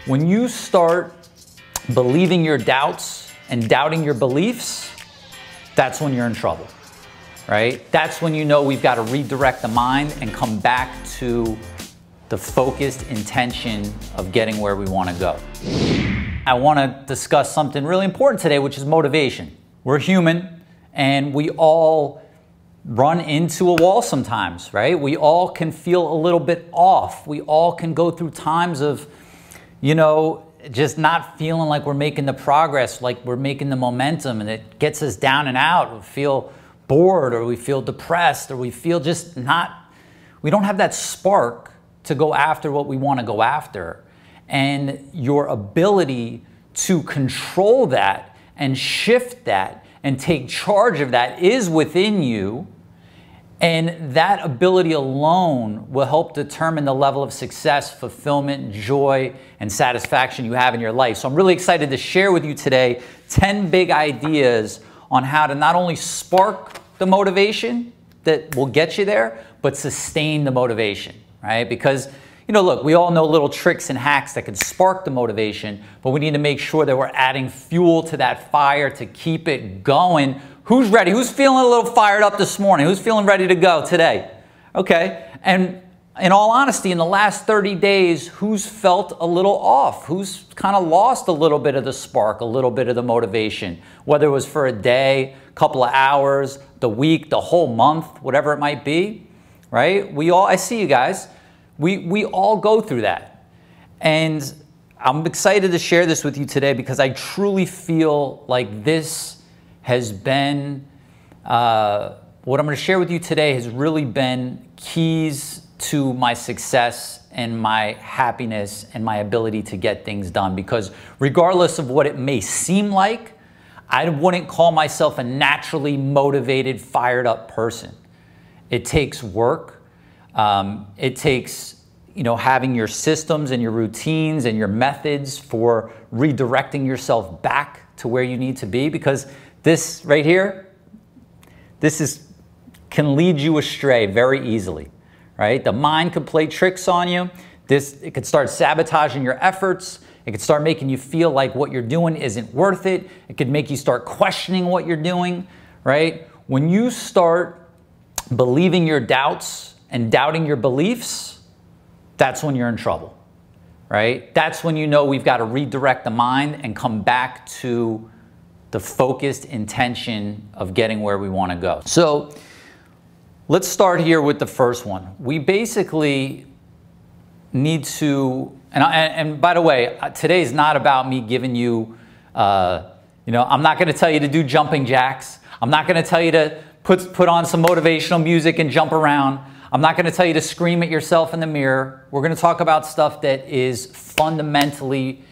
When you start believing your doubts and doubting your beliefs, that's when you're in trouble, right? That's when you know we've got to redirect the mind and come back to the focused intention of getting where we want to go. I want to discuss something really important today, which is motivation. We're human and we all run into a wall sometimes, right? We all can feel a little bit off. We all can go through times of, just not feeling like we're making the progress, like we're making the momentum, and it gets us down and out. We feel bored, or we feel depressed, or we feel we don't have that spark to go after what we want to go after. And your ability to control that and shift that and take charge of that is within you. And that ability alone will help determine the level of success, fulfillment, joy, and satisfaction you have in your life. So I'm really excited to share with you today 10 big ideas on how to not only spark the motivation that will get you there, but sustain the motivation, right? Because, look, we all know little tricks and hacks that can spark the motivation, but we need to make sure that we're adding fuel to that fire to keep it going. Who's ready? Who's feeling a little fired up this morning? Who's feeling ready to go today? Okay. And in all honesty, in the last 30 days, who's felt a little off? Who's kind of lost a little bit of the spark, a little bit of the motivation? Whether it was for a day, a couple of hours, the week, the whole month, whatever it might be, right? I see you guys. We all go through that. And I'm excited to share this with you today because I truly feel like this has been, what I'm going to share with you today has really been keys to my success and my happiness and my ability to get things done. Because regardless of what it may seem like, I wouldn't call myself a naturally motivated, fired up person. It takes work. It takes, having your systems and your routines and your methods for redirecting yourself back to where you need to be, because this right here, can lead you astray very easily, right? The mind could play tricks on you. It could start sabotaging your efforts. It could start making you feel like what you're doing isn't worth it. It could make you start questioning what you're doing, right? When you start believing your doubts and doubting your beliefs, that's when you're in trouble, right? That's when you know we've got to redirect the mind and come back to the focused intention of getting where we want to go. So let's start here with the first one. We basically need to, and by the way, today's not about me giving you, I'm not going to tell you to do jumping jacks. I'm not going to tell you to put on some motivational music and jump around. I'm not going to tell you to scream at yourself in the mirror. We're going to talk about stuff that is fundamentally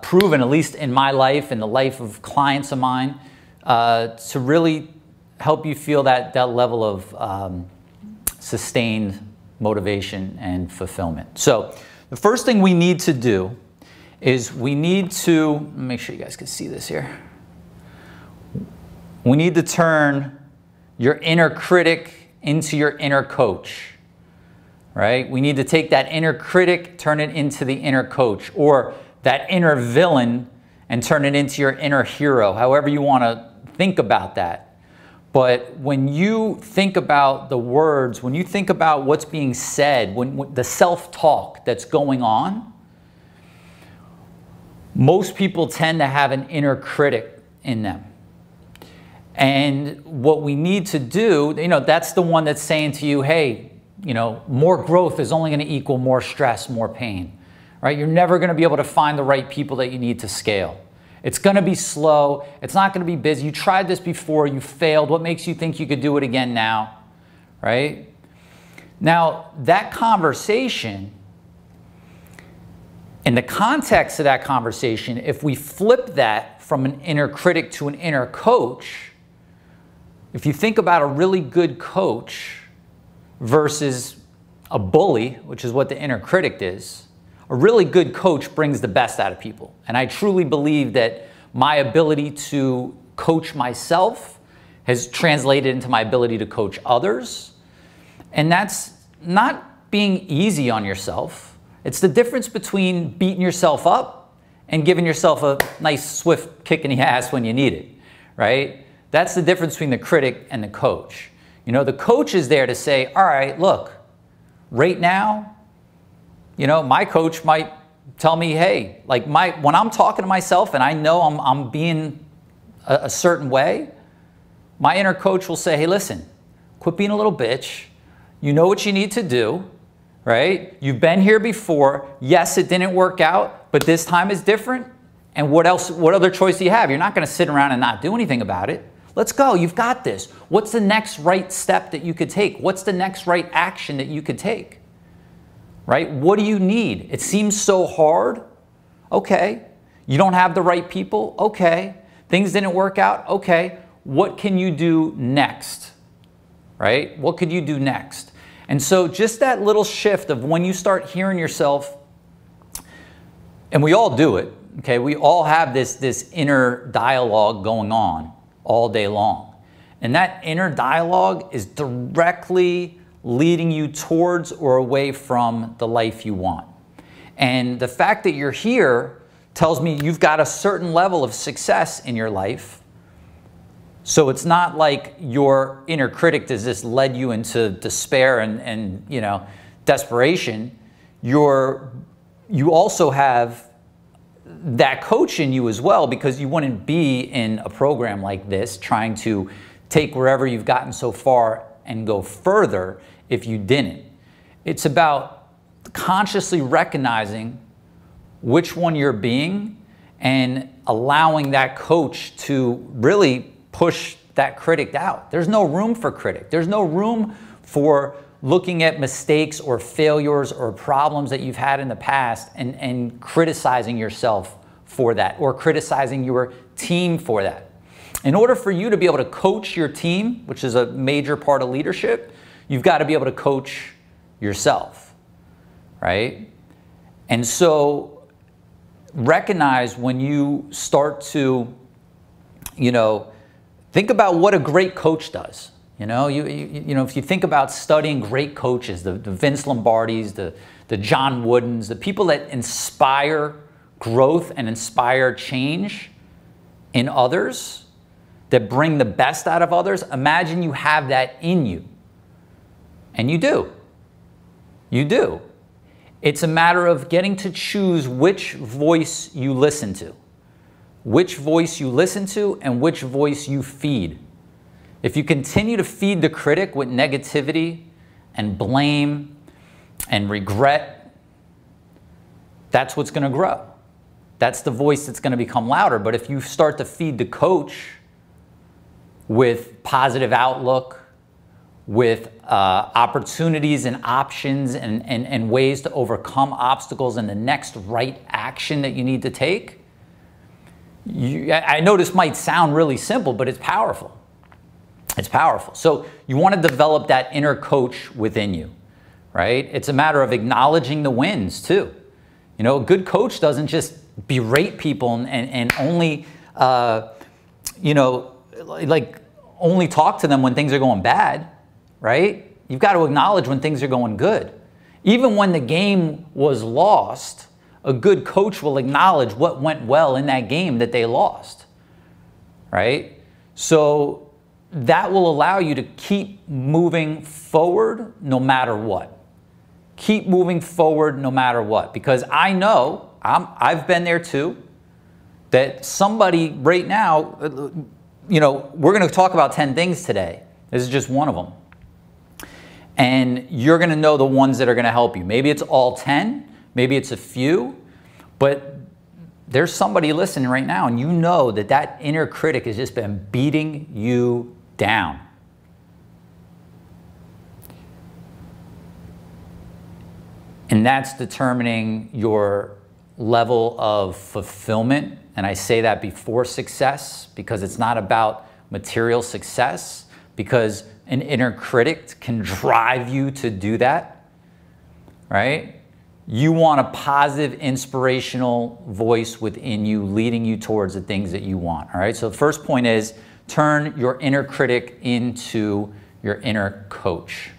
proven, at least in my life and the life of clients of mine, to really help you feel that level of sustained motivation and fulfillment. So the first thing we need to do is we need to, make sure you guys can see this here. We need to turn your inner critic into your inner coach, right? We need to take that inner critic, turn it into the inner coach, or that inner villain and turn it into your inner hero, however you want to think about that. But when you think about the words, when you think about what's being said, when the self-talk that's going on, most people tend to have an inner critic in them. And what we need to do, that's the one that's saying to you, hey, more growth is only going to equal more stress, more pain, right? You're never going to be able to find the right people that you need to scale. It's going to be slow. It's not going to be busy. You tried this before. You failed. What makes you think you could do it again now, right? Now, that conversation, in the context of that conversation, if we flip that from an inner critic to an inner coach, if you think about a really good coach versus a bully, which is what the inner critic is, a really good coach brings the best out of people. And I truly believe that my ability to coach myself has translated into my ability to coach others. And that's not being easy on yourself, It's the difference between beating yourself up and giving yourself a nice swift kick in the ass when you need it, right? That's the difference between the critic and the coach. You know, the coach is there to say, all right, look, right now, you know, my coach might tell me, hey, like when I'm talking to myself and I know I'm being a certain way, my inner coach will say, hey, listen, quit being a little bitch. You know what you need to do, right? You've been here before. Yes, it didn't work out, but this time is different. And what else, what other choice do you have? You're not going to sit around and not do anything about it. Let's go. You've got this. What's the next right step that you could take? What's the next right action that you could take? Right? What do you need? It seems so hard. Okay. You don't have the right people. Okay. Things didn't work out. Okay. What can you do next? Right? What could you do next? And so just that little shift of when you start hearing yourself, and we all do it, okay? We all have this inner dialogue going on all day long. And that inner dialogue is directly leading you towards or away from the life you want. And the fact that you're here tells me you've got a certain level of success in your life. So it's not like your inner critic has just led you into despair and you know, desperation. You also have that coach in you as well, because you wouldn't be in a program like this trying to take wherever you've gotten so far and go further if you didn't. It's about consciously recognizing which one you're being and allowing that coach to really push that critic out. There's no room for critic. There's no room for looking at mistakes or failures or problems that you've had in the past and criticizing yourself for that or criticizing your team for that. In order for you to be able to coach your team, which is a major part of leadership, you've got to be able to coach yourself, right? And so recognize when you start to, you know, think about what a great coach does. You know, you know, if you think about studying great coaches, the Vince Lombardis, the John Woodens, the people that inspire growth and inspire change in others, that bring the best out of others, imagine you have that in you. And you do. You do. It's a matter of getting to choose which voice you listen to. Which voice you listen to and which voice you feed. If you continue to feed the critic with negativity and blame and regret, that's what's going to grow. That's the voice that's going to become louder. But if you start to feed the coach with positive outlook, with opportunities and options and ways to overcome obstacles and the next right action that you need to take, I know this might sound really simple, but it's powerful. It's powerful. So you want to develop that inner coach within you, right? It's a matter of acknowledging the wins too. You know, a good coach doesn't just berate people and only, you know, like only talk to them when things are going bad, right? You've got to acknowledge when things are going good. Even when the game was lost, a good coach will acknowledge what went well in that game that they lost, right? So that will allow you to keep moving forward no matter what. Keep moving forward no matter what. Because I know, I've been there too, that somebody right now, you know, we're going to talk about 10 things today. This is just one of them. And you're going to know the ones that are going to help you. Maybe it's all 10, maybe it's a few, but there's somebody listening right now and you know that that inner critic has just been beating you down. And that's determining your level of fulfillment. And I say that before success because it's not about material success, because an inner critic can drive you to do that, right? You want a positive, inspirational voice within you leading you towards the things that you want, all right? So the first point is turn your inner critic into your inner coach.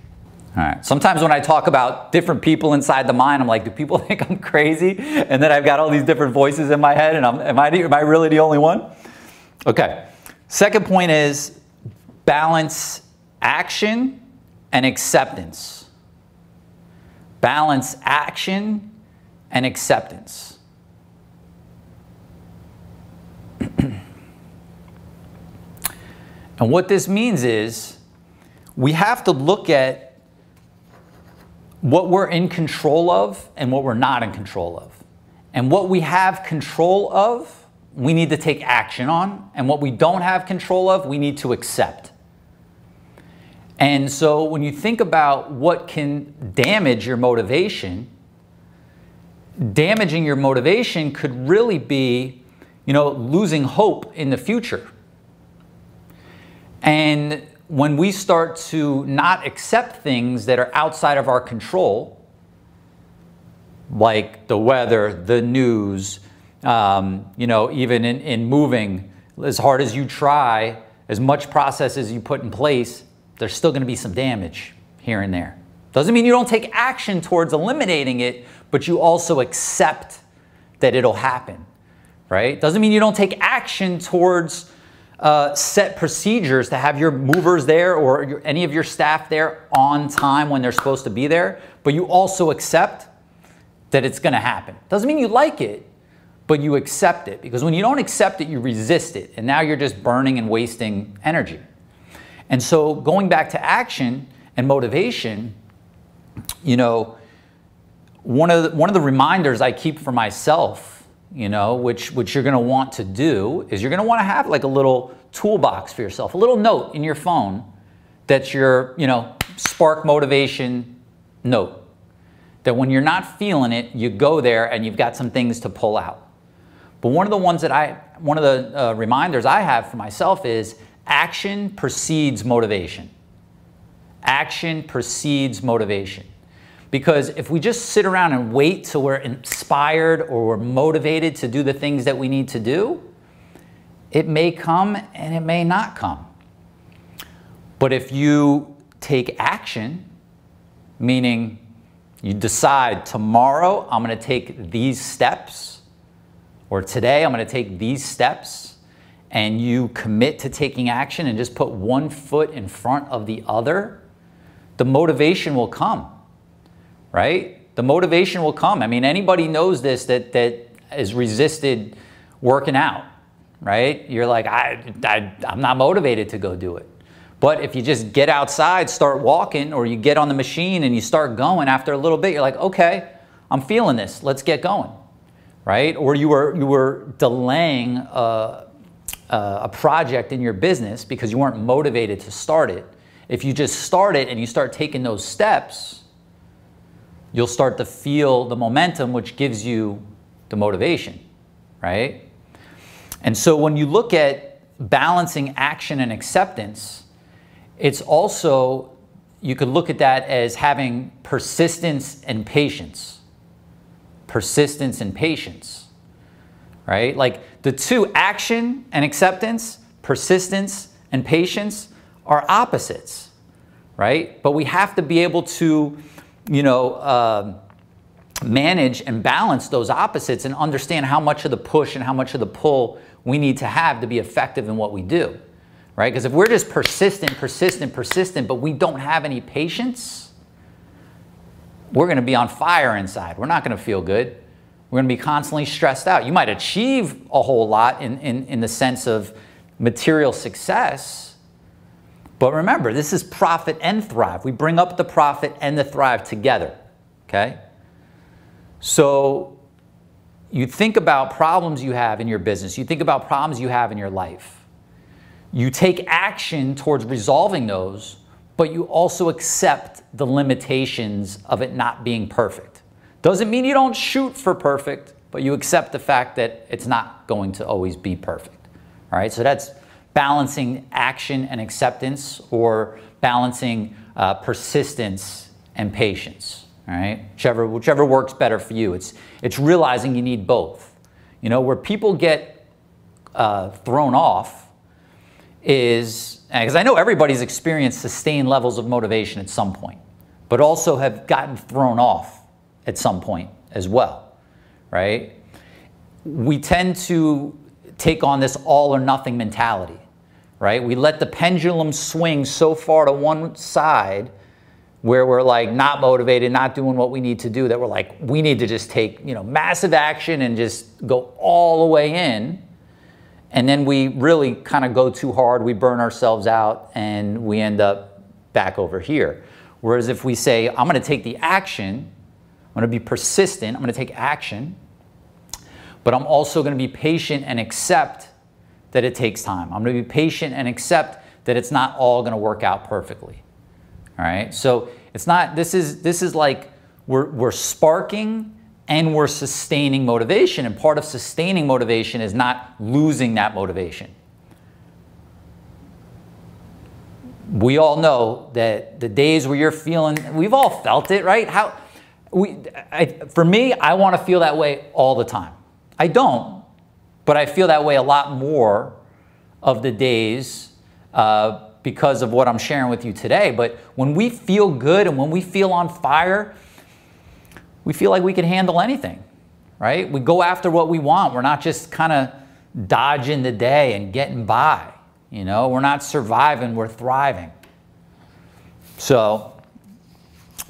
All right. Sometimes when I talk about different people inside the mind, I'm like, do people think I'm crazy? And then I've got all these different voices in my head, and am I really the only one? Okay. Second point is balance action and acceptance. Balance action and acceptance. And what this means is we have to look at what we're in control of and what we're not in control of. And what we have control of, we need to take action on. And what we don't have control of, we need to accept. And so when you think about what can damage your motivation, damaging your motivation could really be, losing hope in the future. And when we start to not accept things that are outside of our control, like the weather, the news, even in moving, as hard as you try, as much process as you put in place, there's still going to be some damage here and there. Doesn't mean you don't take action towards eliminating it, but you also accept that it'll happen, right? Doesn't mean you don't take action towards set procedures to have your movers there or any of your staff there on time when they're supposed to be there, but you also accept that it's going to happen. Doesn't mean you like it, but you accept it, because when you don't accept it, you resist it, and now you're just burning and wasting energy. And so going back to action and motivation, one of the reminders I keep for myself, which you're going to want to do, is you're going to want to have like a little toolbox for yourself, a little note in your phone that's your, spark motivation note. That when you're not feeling it, you go there and you've got some things to pull out. But one of the reminders I have for myself is action precedes motivation. Action precedes motivation. Because if we just sit around and wait till we're inspired or we're motivated to do the things that we need to do, it may come and it may not come. But if you take action, meaning you decide tomorrow I'm going to take these steps, or today I'm going to take these steps, and you commit to taking action and just put one foot in front of the other, the motivation will come. Right? The motivation will come. I mean, anybody knows this that has resisted working out, right? You're like, I'm not motivated to go do it. But if you just get outside, start walking, or you get on the machine and you start going, after a little bit, you're like, okay, I'm feeling this. Let's get going, right? Or you were delaying a project in your business because you weren't motivated to start it. If you just start it and you start taking those steps, you'll start to feel the momentum, which gives you the motivation, right? And so when you look at balancing action and acceptance, it's also, you could look at that as having persistence and patience. Persistence and patience, right? Like the two, action and acceptance, persistence and patience, are opposites, right? But we have to be able to manage and balance those opposites and understand how much of the push and how much of the pull we need to have to be effective in what we do, right? Because if we're just persistent, but we don't have any patience, we're going to be on fire inside. We're not going to feel good. We're going to be constantly stressed out. You might achieve a whole lot in the sense of material success, but remember, this is profit and thrive. We bring up the profit and the thrive together, okay? So you think about problems you have in your business. You think about problems you have in your life. You take action towards resolving those, but you also accept the limitations of it not being perfect. Doesn't mean you don't shoot for perfect, but you accept the fact that it's not going to always be perfect, all right? So that's balancing action and acceptance, or balancing persistence and patience, all right? Whichever works better for you. It's realizing you need both. Where people get thrown off is, because I know everybody's experienced sustained levels of motivation at some point, but also have gotten thrown off at some point as well, right? We tend to take on this all or nothing mentality, right? We let the pendulum swing so far to one side where we're like not motivated, not doing what we need to do, that we're like, we need to just take, massive action and just go all the way in. And then we really kind of go too hard, we burn ourselves out, and we end up back over here. Whereas if we say, I'm going to take the action, I'm going to be persistent, I'm going to take action, but I'm also going to be patient and accept that it takes time. I'm going to be patient and accept that it's not all going to work out perfectly. All right? So it's not, this is like we're sparking and we're sustaining motivation, and part of sustaining motivation is not losing that motivation. We all know that the days where you're feeling, we've all felt it, right? For me, I want to feel that way all the time. I don't, but I feel that way a lot more of the days because of what I'm sharing with you today. But when we feel good and when we feel on fire, we feel like we can handle anything, right? We go after what we want. We're not just kind of dodging the day and getting by. We're not surviving, we're thriving. So,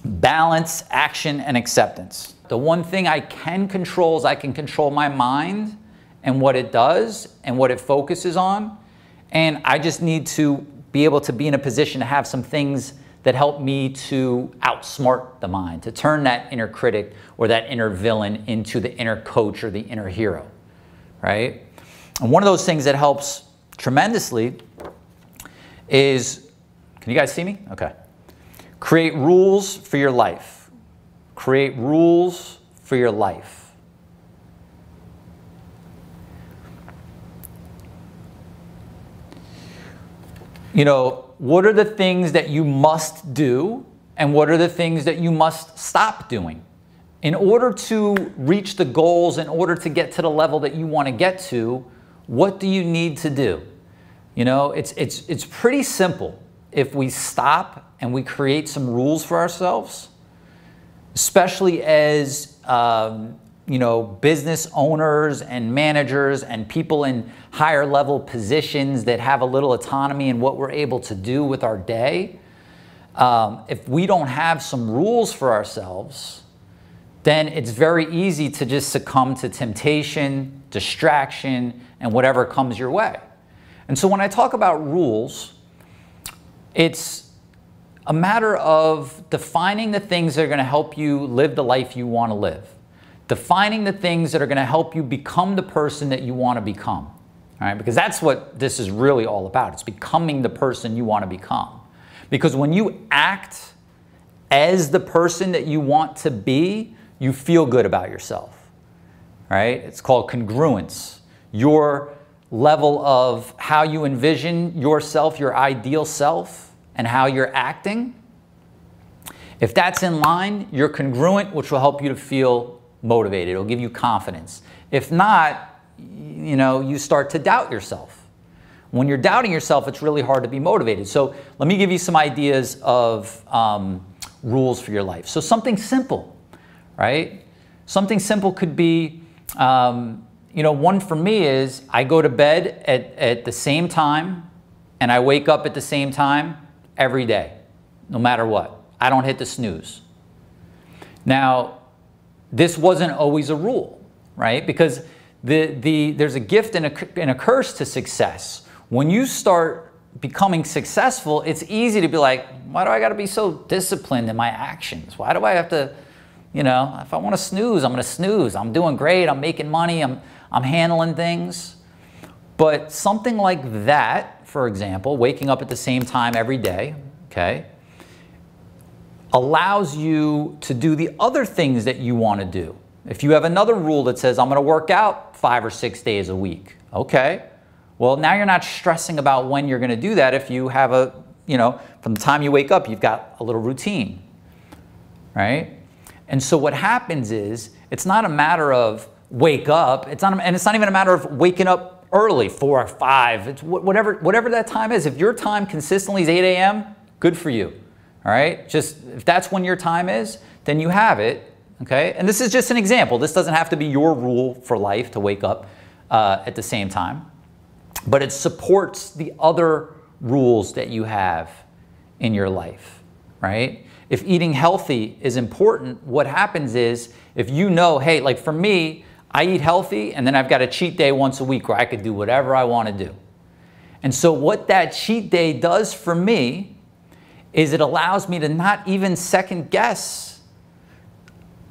balance, action, and acceptance. The one thing I can control is I can control my mind and what it does and what it focuses on. And I just need to be able to be in a position to have some things that help me to outsmart the mind, to turn that inner critic or that inner villain into the inner coach or the inner hero, right? And one of those things that helps tremendously is, can you guys see me? Okay. Create rules for your life. Create rules for your life. What are the things that you must do and what are the things that you must stop doing? In order to reach the goals, in order to get to the level that you want to get to, what do you need to do? It's pretty simple if we stop and we create some rules for ourselves, especially as business owners and managers and people in higher level positions that have a little autonomy in what we're able to do with our day. If we don't have some rules for ourselves, then it's very easy to just succumb to temptation, distraction, and whatever comes your way. And so when I talk about rules, it's a matter of defining the things that are going to help you live the life you want to live. Defining the things that are going to help you become the person that you want to become. All right? Because that's what this is really all about. It's becoming the person you want to become. Because when you act as the person that you want to be, you feel good about yourself. Right? It's called congruence. Your level of how you envision yourself, your ideal self, and how you're acting. If that's in line, you're congruent, which will help you to feel motivated. It'll give you confidence. If not, you start to doubt yourself. When you're doubting yourself, it's really hard to be motivated. So let me give you some ideas of rules for your life. So something simple, right? Something simple could be, one for me is I go to bed at the same time and I wake up at the same time every day, no matter what. I don't hit the snooze. Now, this wasn't always a rule, right? Because there's a gift and a curse to success. When you start becoming successful, it's easy to be like, why do I got to be so disciplined in my actions? Why do I have to, if I want to snooze, I'm going to snooze. I'm doing great. I'm making money. I'm handling things. But something like that, for example, waking up at the same time every day, okay, allows you to do the other things that you want to do. If you have another rule that says, I'm going to work out 5 or 6 days a week, okay, well, now you're not stressing about when you're going to do that if you have from the time you wake up, you've got a little routine, right? And so what happens is, it's not a matter of wake up, and it's not even a matter of waking up early, 4 or 5, it's whatever that time is. If your time consistently is 8 a.m., good for you. All right, just if that's when your time is, then you have it. Okay, and this is just an example. This doesn't have to be your rule for life to wake up at the same time, but it supports the other rules that you have in your life, right? If eating healthy is important, what happens is if you know, hey, like for me, I eat healthy and then I've got a cheat day once a week where I could do whatever I want to do. And so what that cheat day does for me is it allows me to not even second guess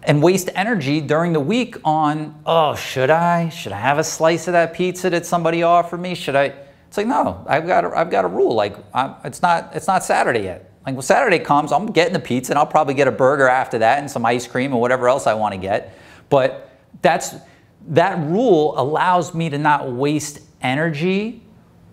and waste energy during the week on, oh, should I have a slice of that pizza that somebody offered me? Should I? It's like, no, I've got a rule. Like it's not Saturday yet. Like when Saturday comes, I'm getting the pizza and I'll probably get a burger after that and some ice cream and whatever else I want to get. But that rule allows me to not waste energy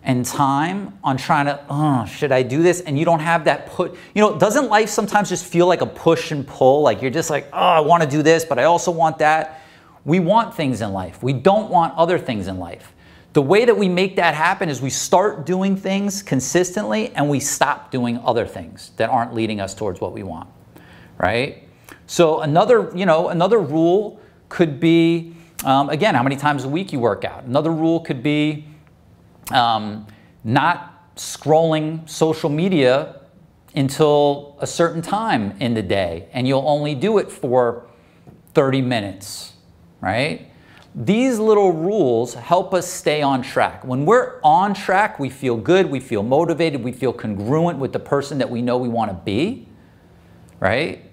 and time on trying to, should I do this? And you don't have that doesn't life sometimes just feel like a push and pull? Like you're just like, oh, I want to do this, but I also want that. We want things in life. We don't want other things in life. The way that we make that happen is we start doing things consistently and we stop doing other things that aren't leading us towards what we want, right? So another rule could be, again, how many times a week you work out. Another rule could be not scrolling social media until a certain time in the day, and you'll only do it for 30 minutes, right? These little rules help us stay on track. When we're on track, we feel good, we feel motivated, we feel congruent with the person that we know we want to be, right?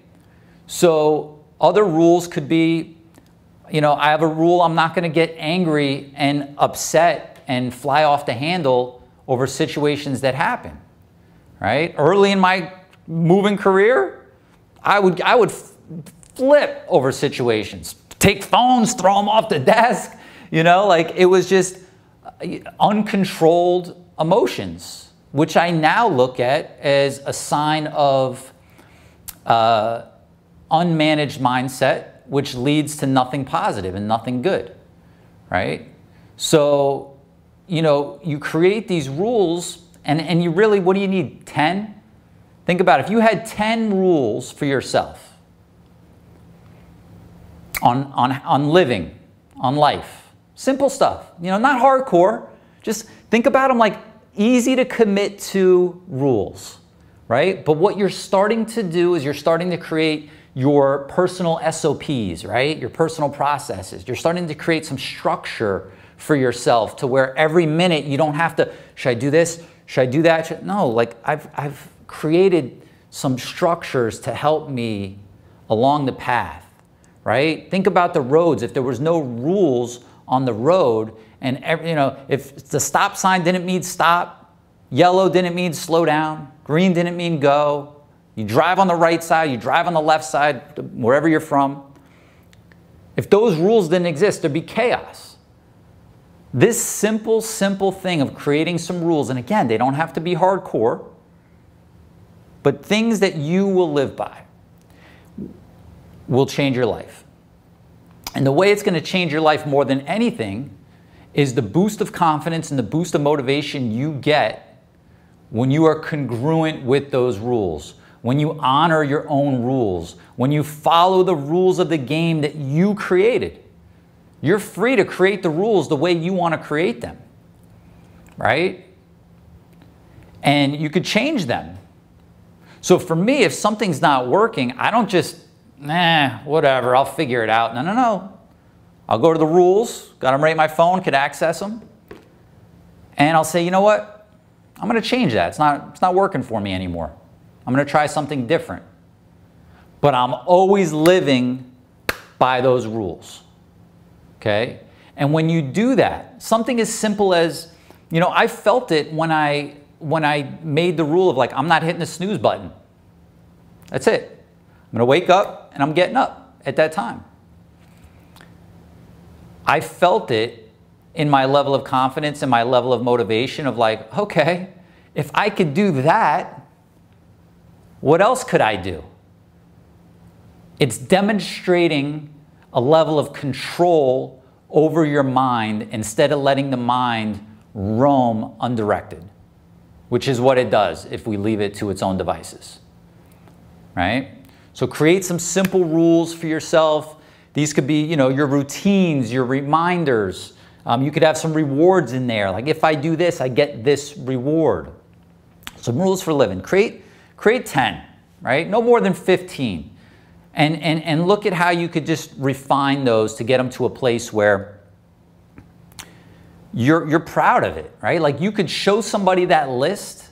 So other rules could be, I have a rule, I'm not going to get angry and upset and fly off the handle over situations that happen, right? Early in my moving career, I would flip over situations, take phones, throw them off the desk, like it was just uncontrolled emotions, which I now look at as a sign of unmanaged mindset, which leads to nothing positive and nothing good, right? So, you create these rules and you really, what do you need, 10? Think about it. If you had 10 rules for yourself on living, on life, simple stuff, not hardcore, just think about them like easy to commit to rules, right? But what you're starting to do is you're starting to create your personal SOPs, right? Your personal processes. You're starting to create some structure for yourself to where every minute you don't have to, should I do this? Should I do that? No, like I've created some structures to help me along the path, right? Think about the roads. If there was no rules on the road and if the stop sign didn't mean stop, yellow didn't mean slow down, green didn't mean go, you drive on the right side, you drive on the left side, wherever you're from. If those rules didn't exist, there'd be chaos. This simple thing of creating some rules, and again, they don't have to be hardcore, but things that you will live by will change your life. And the way it's going to change your life more than anything is the boost of confidence and the boost of motivation you get when you are congruent with those rules, when you honor your own rules, when you follow the rules of the game that you created. You're free to create the rules the way you want to create them, right? And you could change them. So for me, if something's not working, I don't just, whatever, I'll figure it out. No. I'll go to the rules, got them right in my phone, could access them. And I'll say, you know what? I'm going to change that. It's not working for me anymore. I'm going to try something different. But I'm always living by those rules. Okay? And when you do that, something as simple as, I felt it when I made the rule of like, I'm not hitting the snooze button. That's it. I'm going to wake up and I'm getting up at that time. I felt it in my level of confidence and my level of motivation of like, okay, if I could do that, what else could I do? It's demonstrating a level of control over your mind instead of letting the mind roam undirected, which is what it does if we leave it to its own devices. right? So create some simple rules for yourself. These could be, you know, your routines, your reminders. You could have some rewards in there. Like if I do this, I get this reward. Some rules for living. Create 10, right? No more than 15. And look at how you could just refine those to get them to a place where you're proud of it, right? Like you could show somebody that list,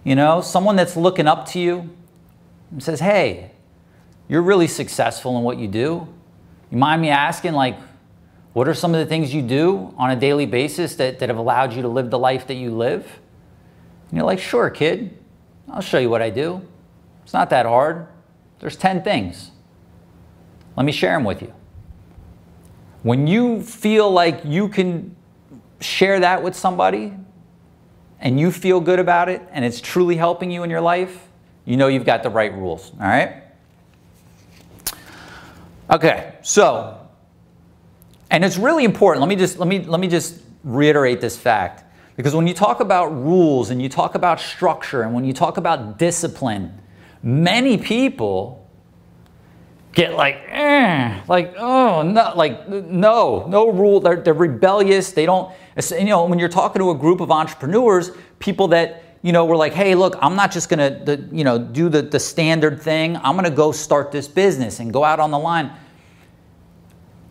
you know, someone that's looking up to you and says, hey, you're really successful in what you do. You mind me asking, like, what are some of the things you do on a daily basis that have allowed you to live the life that you live? And you're like, sure, kid, I'll show you what I do. It's not that hard. There's 10 things. Let me share them with you. When you feel like you can share that with somebody and you feel good about it and it's truly helping you in your life, you know you've got the right rules, all right? Okay, so, and it's really important. Let me just reiterate this fact, because when you talk about rules and you talk about structure and when you talk about discipline, many people get like oh no, like no rule. They're rebellious. They don't, you know, when you're talking to a group of entrepreneurs, people that, you know, were like, hey, look, I'm not just gonna, you know, do the standard thing. I'm gonna go start this business and go out on the line.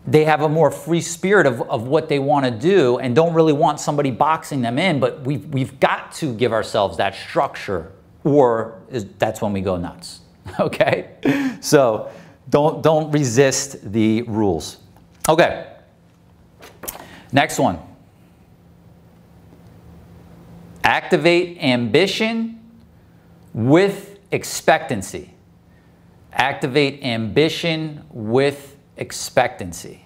They have a more free spirit of what they want to do and don't really want somebody boxing them in. But we've got to give ourselves that structure, or that's when we go nuts. Okay, so don't resist the rules. Okay, next one. Activate ambition with expectancy. Activate ambition with expectancy.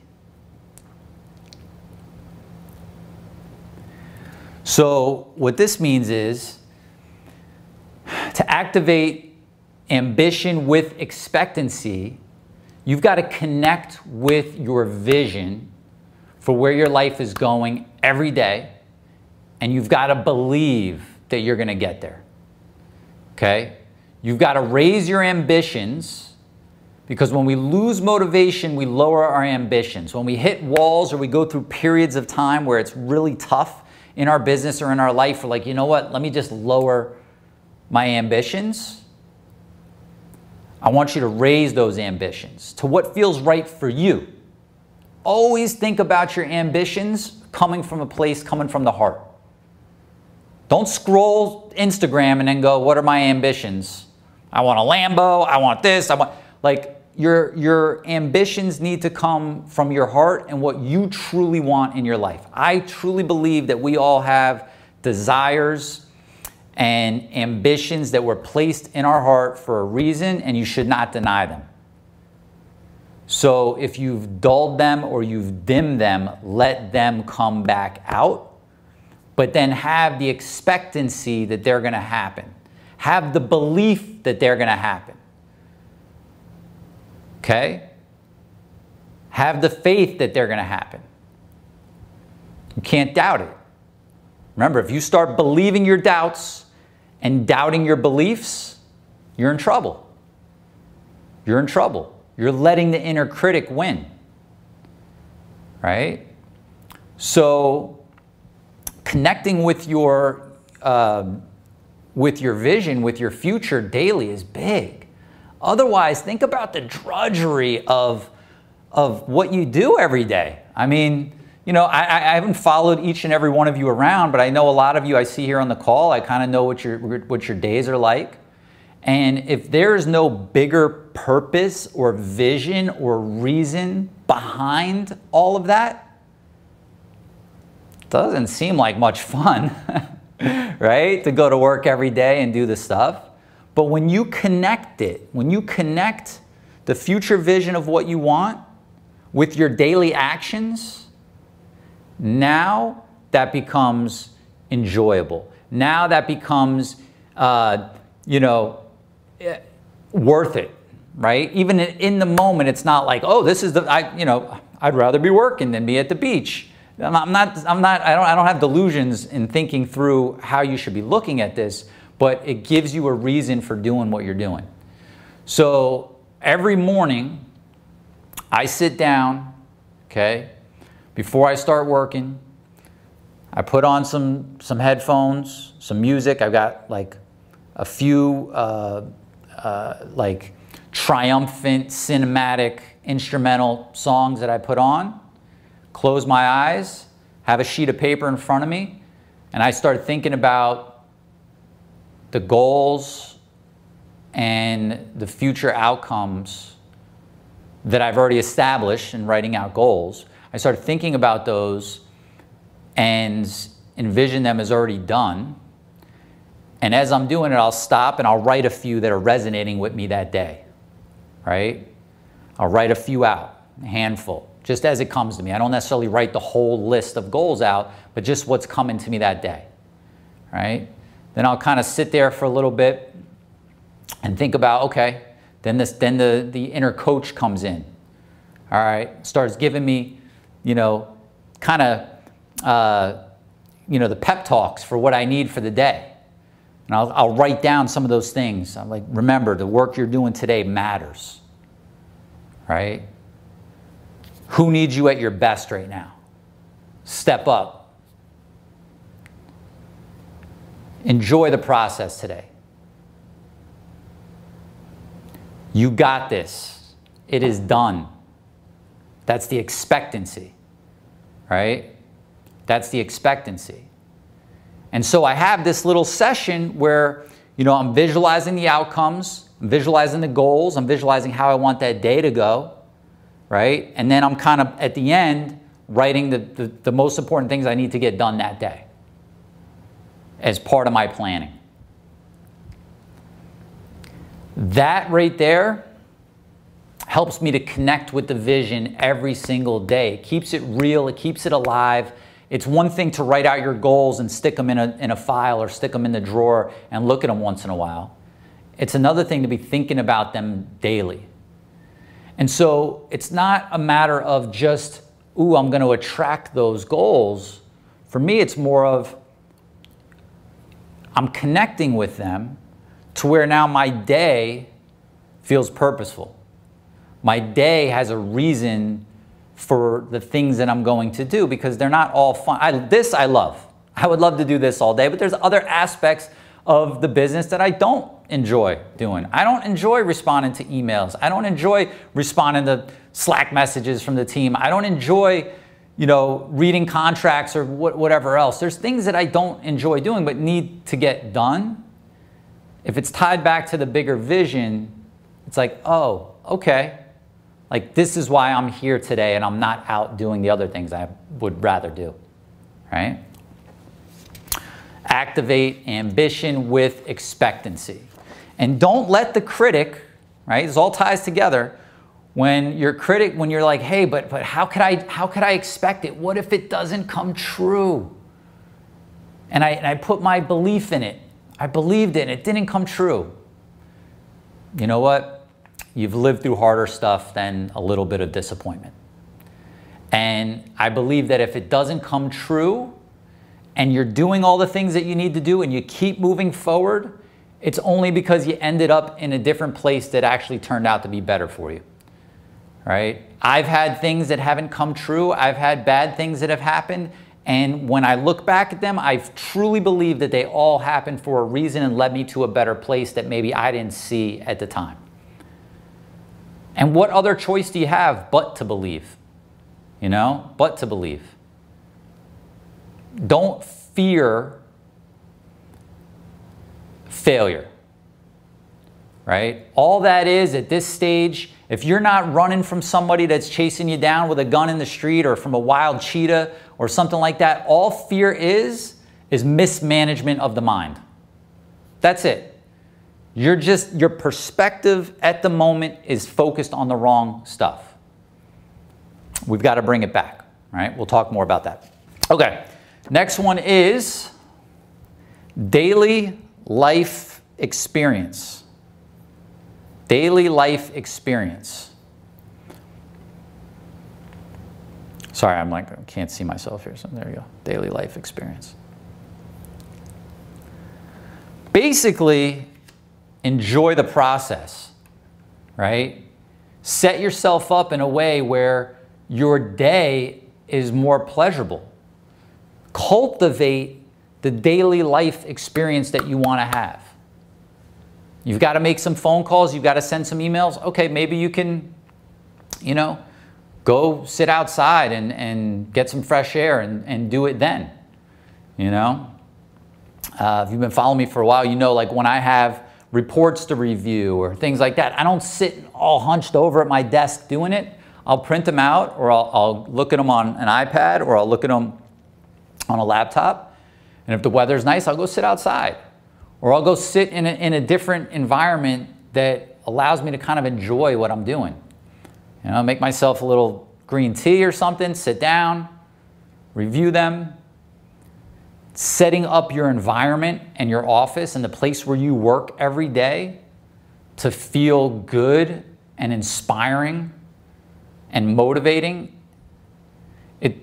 So what this means is to activate ambition with expectancy, you've got to connect with your vision for where your life is going every day. And you've got to believe that you're going to get there, okay? You've got to raise your ambitions, because when we lose motivation, we lower our ambitions. When we hit walls or we go through periods of time where it's really tough in our business or in our life, we're like, you know what, let me just lower my ambitions. I want you to raise those ambitions to what feels right for you. Always think about your ambitions coming from a place, coming from the heart. Don't scroll Instagram and then go, what are my ambitions? I want a Lambo, I want this, I want, like, your ambitions need to come from your heart and what you truly want in your life. I truly believe that we all have desires and ambitions that were placed in our heart for a reason, and you should not deny them. So if you've dulled them or you've dimmed them, let them come back out. But then have the expectancy that they're going to happen. Have the belief that they're going to happen. Okay? Have the faith that they're going to happen. You can't doubt it. Remember, if you start believing your doubts and doubting your beliefs, you're in trouble. You're in trouble. You're letting the inner critic win. Right? So connecting with your vision, with your future daily is big. Otherwise, think about the drudgery of what you do every day. I mean, you know, I haven't followed each and every one of you around, but I know a lot of you I see here on the call. I kind of know what your days are like. And if there's no bigger purpose or vision or reason behind all of that, doesn't seem like much fun, right? To go to work every day and do the stuff. But when you connect it, when you connect the future vision of what you want with your daily actions, now that becomes enjoyable. Now that becomes, you know, worth it, right? Even in the moment, it's not like, oh, this is you know, I'd rather be working than be at the beach. I don't have delusions in thinking through how you should be looking at this, but it gives you a reason for doing what you're doing. So every morning I sit down, okay, before I start working, I put on some headphones, some music. I've got like a few like triumphant, cinematic, instrumental songs that I put on, close my eyes, have a sheet of paper in front of me, and I start thinking about the goals and the future outcomes that I've already established in writing out goals. I start thinking about those and envision them as already done. And as I'm doing it, I'll stop and I'll write a few that are resonating with me that day, right? I'll write a few out, a handful, just as it comes to me. I don't necessarily write the whole list of goals out, but just what's coming to me that day, right? Then I'll kind of sit there for a little bit and think about, okay, then the inner coach comes in, all right, starts giving me, you know, kind of, you know, the pep talks for what I need for the day. And I'll write down some of those things. I'm like, remember, the work you're doing today matters, right? Who needs you at your best right now? Step up. Enjoy the process today. You got this. It is done. That's the expectancy, right? That's the expectancy. And so I have this little session where, you know, I'm visualizing the outcomes, I'm visualizing the goals, I'm visualizing how I want that day to go, right? And then I'm kind of, at the end, writing the most important things I need to get done that day as part of my planning. That right there helps me to connect with the vision every single day. It keeps it real, it keeps it alive. It's one thing to write out your goals and stick them in a file or stick them in the drawer and look at them once in a while. It's another thing to be thinking about them daily. And so it's not a matter of just, ooh, I'm going to attract those goals. For me, it's more of I'm connecting with them to where now my day feels purposeful. My day has a reason for the things that I'm going to do, because they're not all fun. This I love. I would love to do this all day, but there's other aspects of the business that I don't enjoy doing. I don't enjoy responding to emails. I don't enjoy responding to Slack messages from the team. I don't enjoy, you know, reading contracts or whatever else. There's things that I don't enjoy doing but need to get done. If it's tied back to the bigger vision, it's like, oh, okay. Like, this is why I'm here today and I'm not out doing the other things I would rather do, right? Activate ambition with expectancy. And don't let the critic, right? This all ties together. When you're like, hey, but how could I expect it? What if it doesn't come true? And I put my belief in it. I believed it and it didn't come true. You know what? You've lived through harder stuff than a little bit of disappointment. And I believe that if it doesn't come true and you're doing all the things that you need to do and you keep moving forward, it's only because you ended up in a different place that actually turned out to be better for you, right? I've had things that haven't come true. I've had bad things that have happened. And when I look back at them, I truly believe that they all happened for a reason and led me to a better place that maybe I didn't see at the time. And what other choice do you have but to believe? You know, but to believe. Don't fear failure, right? All that is at this stage, if you're not running from somebody that's chasing you down with a gun in the street or from a wild cheetah or something like that, all fear is mismanagement of the mind. That's it. Your perspective at the moment is focused on the wrong stuff. We've got to bring it back, right? We'll talk more about that. Okay, next one is daily life experience. Daily life experience. Sorry, I can't see myself here, so there you go. Daily life experience. Basically, enjoy the process, right? Set yourself up in a way where your day is more pleasurable. Cultivate the daily life experience that you want to have. You've got to make some phone calls. You've got to send some emails. Okay, maybe you can, you know, go sit outside and get some fresh air and do it then, you know. If you've been following me for a while, you know, like when I have reports to review or things like that, I don't sit all hunched over at my desk doing it. I'll print them out, or I'll look at them on an iPad, or I'll look at them on a laptop. And if the weather's nice, I'll go sit outside, or I'll go sit in a different environment that allows me to kind of enjoy what I'm doing. You know, make myself a little green tea or something, sit down, review them. Setting up your environment and your office and the place where you work every day to feel good and inspiring and motivating.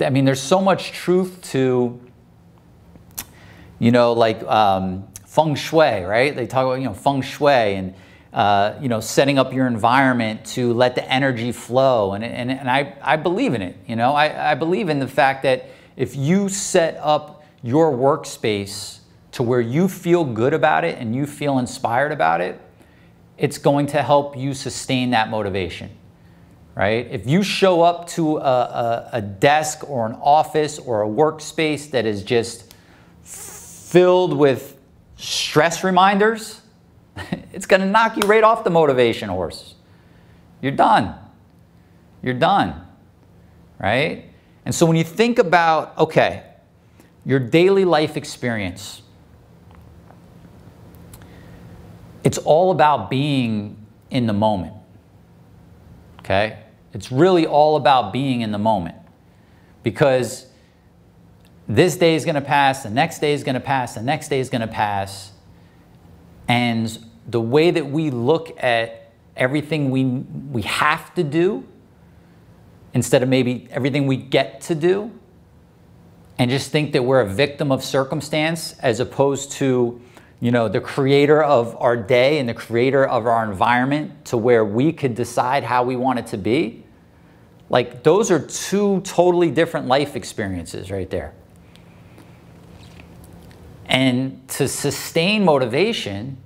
I mean, there's so much truth to, you know, like feng shui, right? They talk about, you know, feng shui and, you know, setting up your environment to let the energy flow. And I believe in it, you know. I believe in the fact that if you set up your workspace to where you feel good about it and you feel inspired about it, it's going to help you sustain that motivation, right? If you show up to a desk or an office or a workspace that is just filled with stress reminders, it's going to knock you right off the motivation horse. You're done. You're done, right? And so when you think about, okay, your daily life experience, it's all about being in the moment, okay? It's really all about being in the moment, because this day is going to pass, the next day is going to pass, the next day is going to pass, and the way that we look at everything we have to do instead of maybe everything we get to do, and just think that we're a victim of circumstance as opposed to, you know, the creator of our day and the creator of our environment to where we could decide how we want it to be. Like, those are two totally different life experiences right there. And to sustain motivation,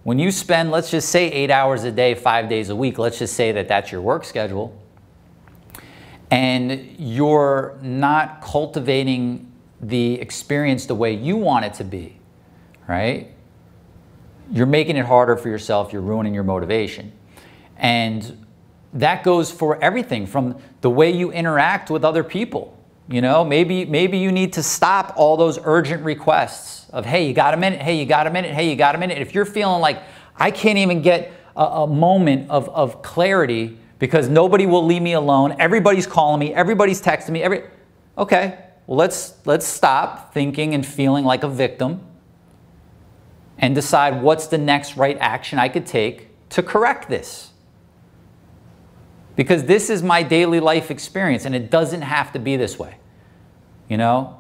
when you spend, let's just say 8 hours a day, 5 days a week, let's just say that that's your work schedule, and you're not cultivating the experience the way you want it to be, right? You're making it harder for yourself. You're ruining your motivation. And that goes for everything from the way you interact with other people. You know, maybe you need to stop all those urgent requests of, hey, you got a minute? Hey, you got a minute? Hey, you got a minute? If you're feeling like, I can't even get a moment of clarity because nobody will leave me alone, everybody's calling me, everybody's texting me, okay, well, let's stop thinking and feeling like a victim and decide what's the next right action I could take to correct this. Because this is my daily life experience, and it doesn't have to be this way. You know,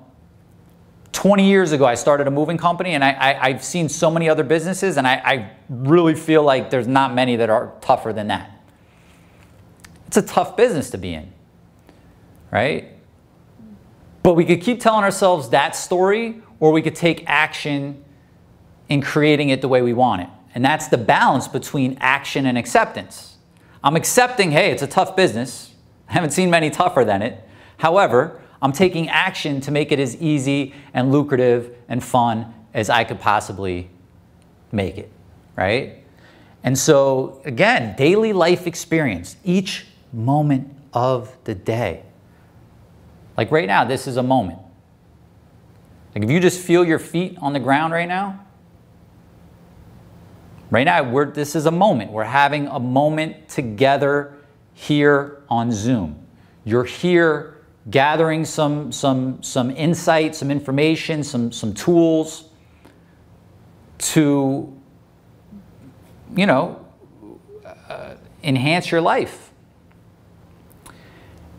20 years ago, I started a moving company, and I've seen so many other businesses, and I really feel like there's not many that are tougher than that. It's a tough business to be in, right? But we could keep telling ourselves that story, or we could take action in creating it the way we want it. And that's the balance between action and acceptance. I'm accepting, hey, it's a tough business. I haven't seen many tougher than it. However, I'm taking action to make it as easy and lucrative and fun as I could possibly make it, right? And so, again, daily life experience, each moment of the day. Like right now, this is a moment. Like if you just feel your feet on the ground right now, this is a moment. We're having a moment together here on Zoom. You're here gathering some insight, some information, some tools to, you know, enhance your life.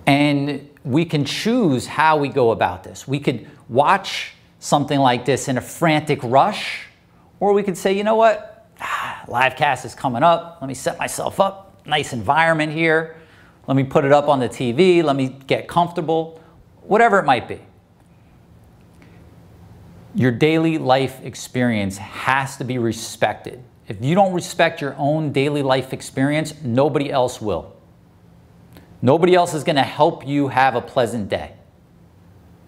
And we can choose how we go about this. We could watch something like this in a frantic rush, or we could say, you know what? Live cast is coming up. Let me set myself up. nice environment here. Let me put it up on the TV. Let me get comfortable. Whatever it might be. Your daily life experience has to be respected. If you don't respect your own daily life experience, nobody else will. Nobody else is going to help you have a pleasant day.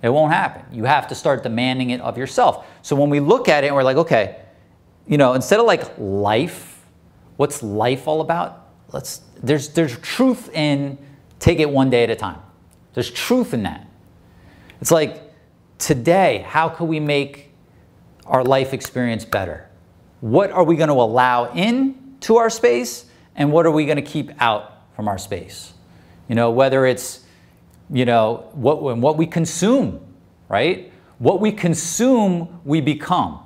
It won't happen. You have to start demanding it of yourself. So when we look at it and we're like, okay, instead of like life, what's life all about? There's truth in take it one day at a time. There's truth in that. It's like today, how can we make our life experience better? What are we going to allow into our space and what are we going to keep out from our space? Whether it's what we consume, right? What we consume, we become,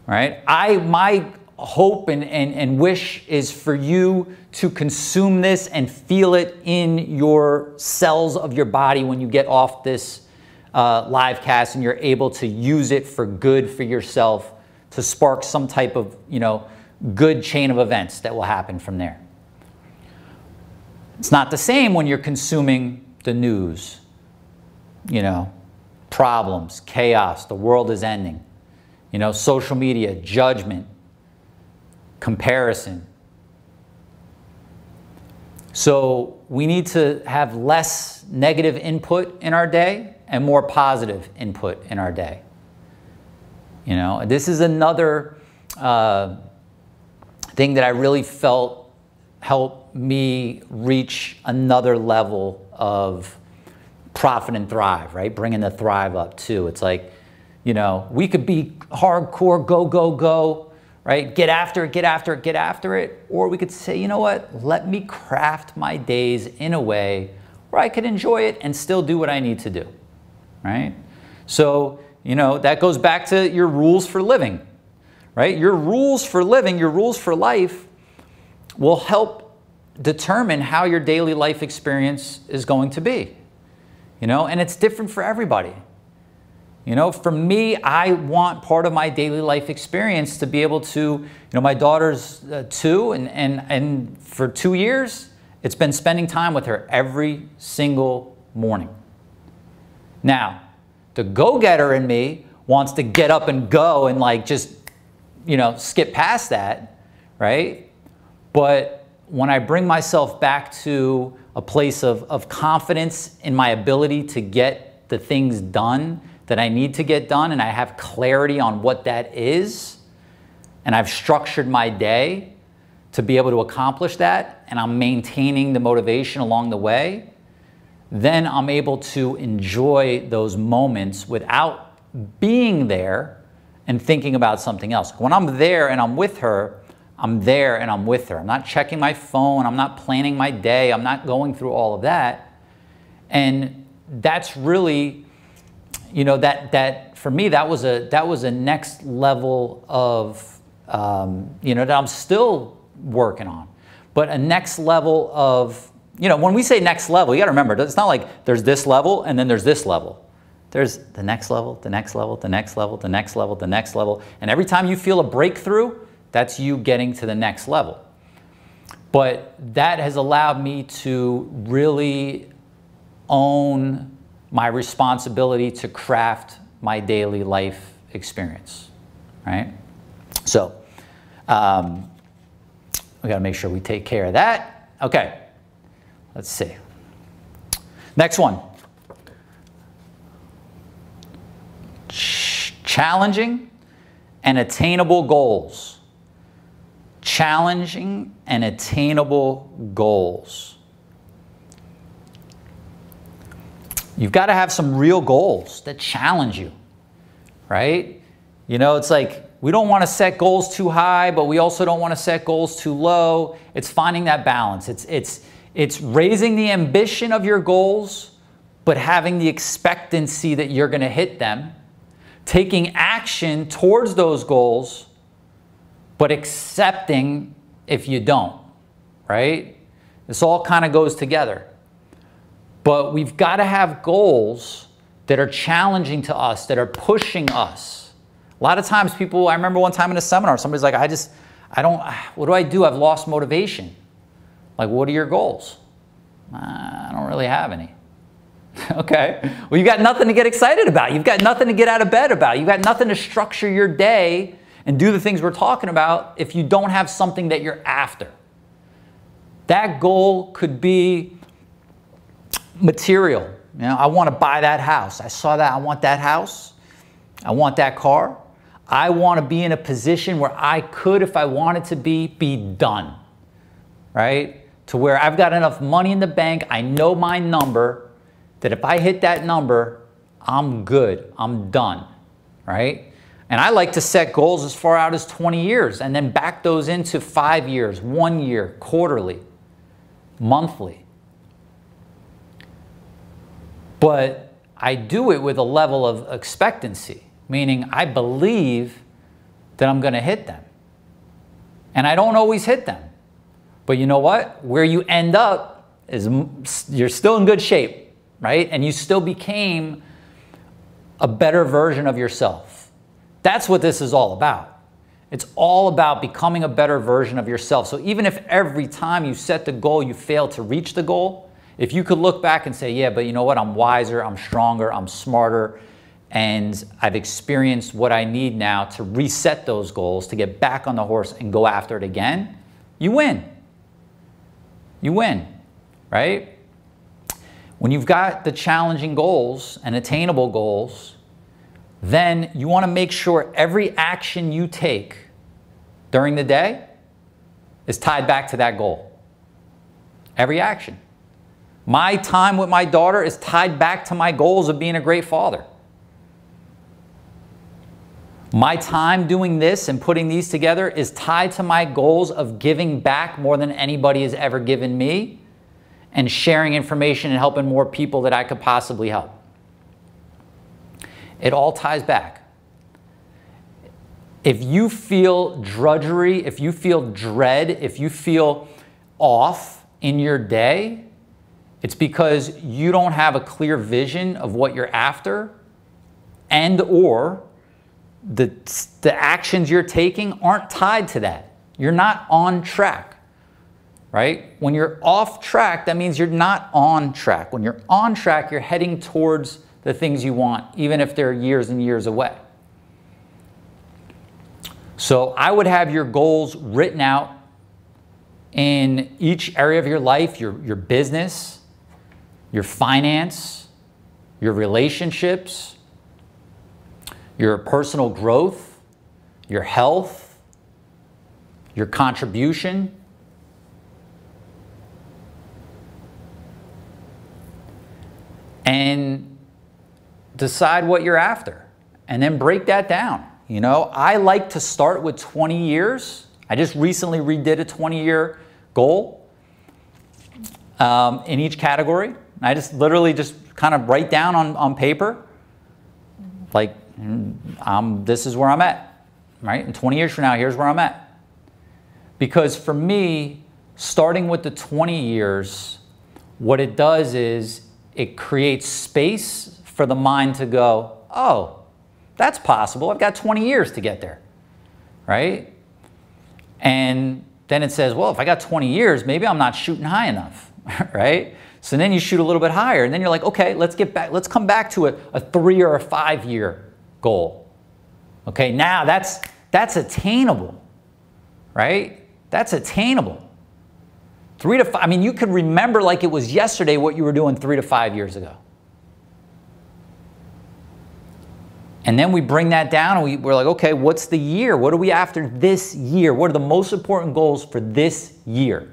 right? My hope and wish is for you to consume this and feel it in your cells of your body when you get off this live cast and you're able to use it for good for yourself to spark some type of, good chain of events that will happen from there. It's not the same when you're consuming the news, problems, chaos, the world is ending, social media, judgment, comparison. So we need to have less negative input in our day and more positive input in our day. This is another thing that I really felt helped me reach another level of profit and thrive, right? Bringing the thrive up too. It's like, we could be hardcore, go, go, go, right? Get after it, get after it, get after it. Or we could say, you know what? Let me craft my days in a way where I could enjoy it and still do what I need to do, right? So, that goes back to your rules for living, right? Your rules for living, your rules for life will help determine how your daily life experience is going to be, and it's different for everybody. For me, I want part of my daily life experience to be able to, my daughter's 2 and for 2 years, it's been spending time with her every single morning. Now, the go-getter in me wants to get up and go and like just, skip past that, right? But when I bring myself back to a place of confidence in my ability to get the things done that I need to get done, and I have clarity on what that is, and I've structured my day to be able to accomplish that, and I'm maintaining the motivation along the way, then I'm able to enjoy those moments without being there and thinking about something else. When I'm there and I'm with her, I'm there and I'm with her. I'm not checking my phone. I'm not planning my day. I'm not going through all of that. And that's really, that for me, that was a next level of, that I'm still working on. But a next level of, when we say next level, you got to remember, it's not like there's this level and then there's this level. There's the next level, the next level, the next level, the next level, the next level. And every time you feel a breakthrough, that's you getting to the next level. But that has allowed me to really own my responsibility to craft my daily life experience, right? So we got to make sure we take care of that. Okay, let's see. Next one. Challenging and attainable goals. Challenging and attainable goals. You've got to have some real goals that challenge you, right? It's like we don't want to set goals too high, but we also don't want to set goals too low. It's finding that balance. It's raising the ambition of your goals, but having the expectancy that you're going to hit them. Taking action towards those goals, but accepting if you don't, right? This all kind of goes together. But we've got to have goals that are challenging to us, that are pushing us. A lot of times people, I remember one time in a seminar, somebody's like, what do I do? I've lost motivation. Like, what are your goals? I don't really have any. Okay, well, you got nothing to get excited about. You've got nothing to get out of bed about. You've got nothing to structure your day and do the things we're talking about if you don't have something that you're after. That goal could be material. You know, I want to buy that house. I saw that. I want that house. I want that car. I want to be in a position where I could, if I wanted to be done, right? To where I've got enough money in the bank, I know my number, that if I hit that number, I'm good, I'm done, right? And I like to set goals as far out as 20 years and then back those into 5 years, 1 year, quarterly, monthly. But I do it with a level of expectancy, meaning I believe that I'm going to hit them. And I don't always hit them. But you know what? Where you end up is you're still in good shape, right? And you still became a better version of yourself. That's what this is all about. It's all about becoming a better version of yourself. So even if every time you set the goal, you fail to reach the goal, if you could look back and say, yeah, but you know what? I'm wiser, I'm stronger, I'm smarter, and I've experienced what I need now to reset those goals, to get back on the horse and go after it again, you win. You win, right? When you've got the challenging goals and attainable goals, then you want to make sure every action you take during the day is tied back to that goal. Every action. My time with my daughter is tied back to my goals of being a great father. My time doing this and putting these together is tied to my goals of giving back more than anybody has ever given me and sharing information and helping more people that I could possibly help. It all ties back. If you feel drudgery, if you feel dread, if you feel off in your day, it's because you don't have a clear vision of what you're after, and or the actions you're taking aren't tied to that. You're not on track, right? When you're off track, that means you're not on track. When you're on track, you're heading towards the things you want, even if they're years and years away. So I would have your goals written out in each area of your life, your business, your finance, your relationships, your personal growth, your health, your contribution. And decide what you're after and then break that down. You know, I like to start with 20 years. I just recently redid a 20-year goal in each category. I just literally just kind of write down on paper, like, this is where I'm at, right? And 20 years from now, here's where I'm at. Because for me, starting with the 20 years, what it does is it creates space for the mind to go, oh, that's possible. I've got 20 years to get there, right? And then it says, well, if I got 20 years, maybe I'm not shooting high enough, right? So then you shoot a little bit higher, and then you're like, okay, let's come back to a 3 or a 5 year goal. Okay, now that's attainable, right? That's attainable. 3 to 5, I mean, you could remember like it was yesterday what you were doing 3 to 5 years ago. And then we bring that down and we're like, okay, what's the year? What are we after this year? What are the most important goals for this year?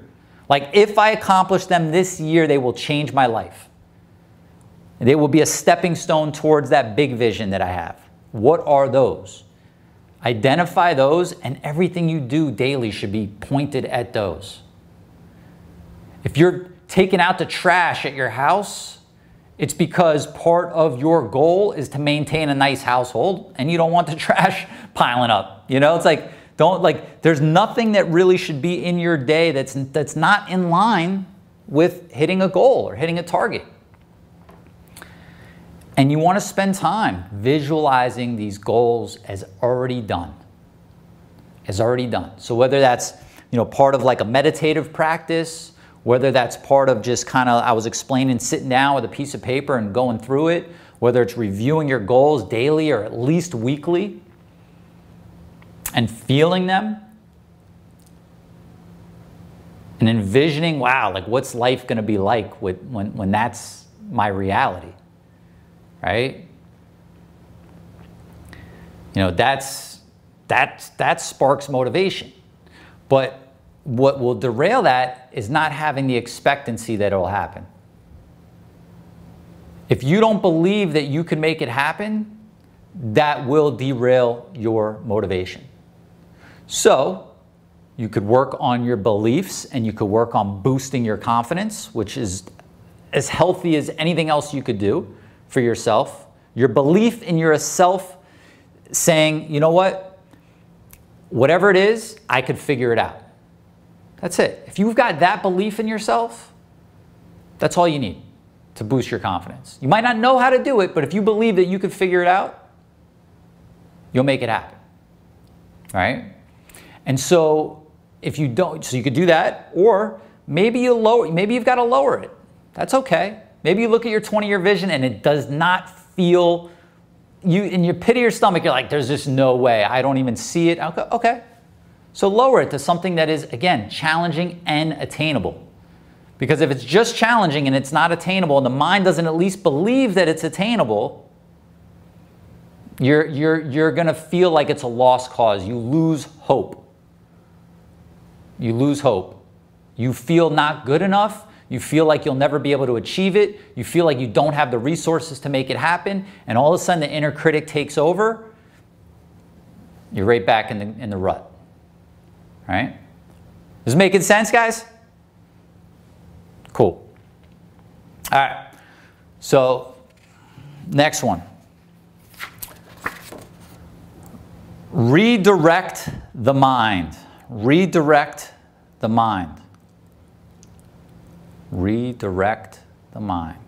Like, if I accomplish them this year, they will change my life. They will be a stepping stone towards that big vision that I have. What are those? Identify those, and everything you do daily should be pointed at those. If you're taking out the trash at your house, it's because part of your goal is to maintain a nice household and you don't want the trash piling up. You know, it's like, there's nothing that really should be in your day that's not in line with hitting a goal or hitting a target. And you want to spend time visualizing these goals as already done. As already done. So whether that's, you know, part of like a meditative practice, whether that's part of just kind of, I was explaining, sitting down with a piece of paper and going through it, whether it's reviewing your goals daily or at least weekly and feeling them and envisioning, wow, like what's life going to be like when that's my reality, right? You know, that sparks motivation. But what will derail that is not having the expectancy that it will happen. If you don't believe that you can make it happen, that will derail your motivation. So you could work on your beliefs and you could work on boosting your confidence, which is as healthy as anything else you could do for yourself. Your belief in yourself saying, you know what, whatever it is, I could figure it out. That's it. If you've got that belief in yourself, that's all you need to boost your confidence. You might not know how to do it, but if you believe that you could figure it out, you'll make it happen, right? And so if you don't, so you could do that, or maybe you've got to lower it. That's okay. Maybe you look at your 20-year vision and it does not feel, in your pit of your stomach, you're like, there's just no way. I don't even see it. Okay. So lower it to something that is, again, challenging and attainable. Because if it's just challenging and it's not attainable and the mind doesn't at least believe that it's attainable, you're going to feel like it's a lost cause. You lose hope. You lose hope. You feel not good enough. You feel like you'll never be able to achieve it. You feel like you don't have the resources to make it happen. And all of a sudden the inner critic takes over. You're right back in the rut. Right? Is this making sense, guys? Cool. All right. So, next one. Redirect the mind. Redirect the mind. Redirect the mind.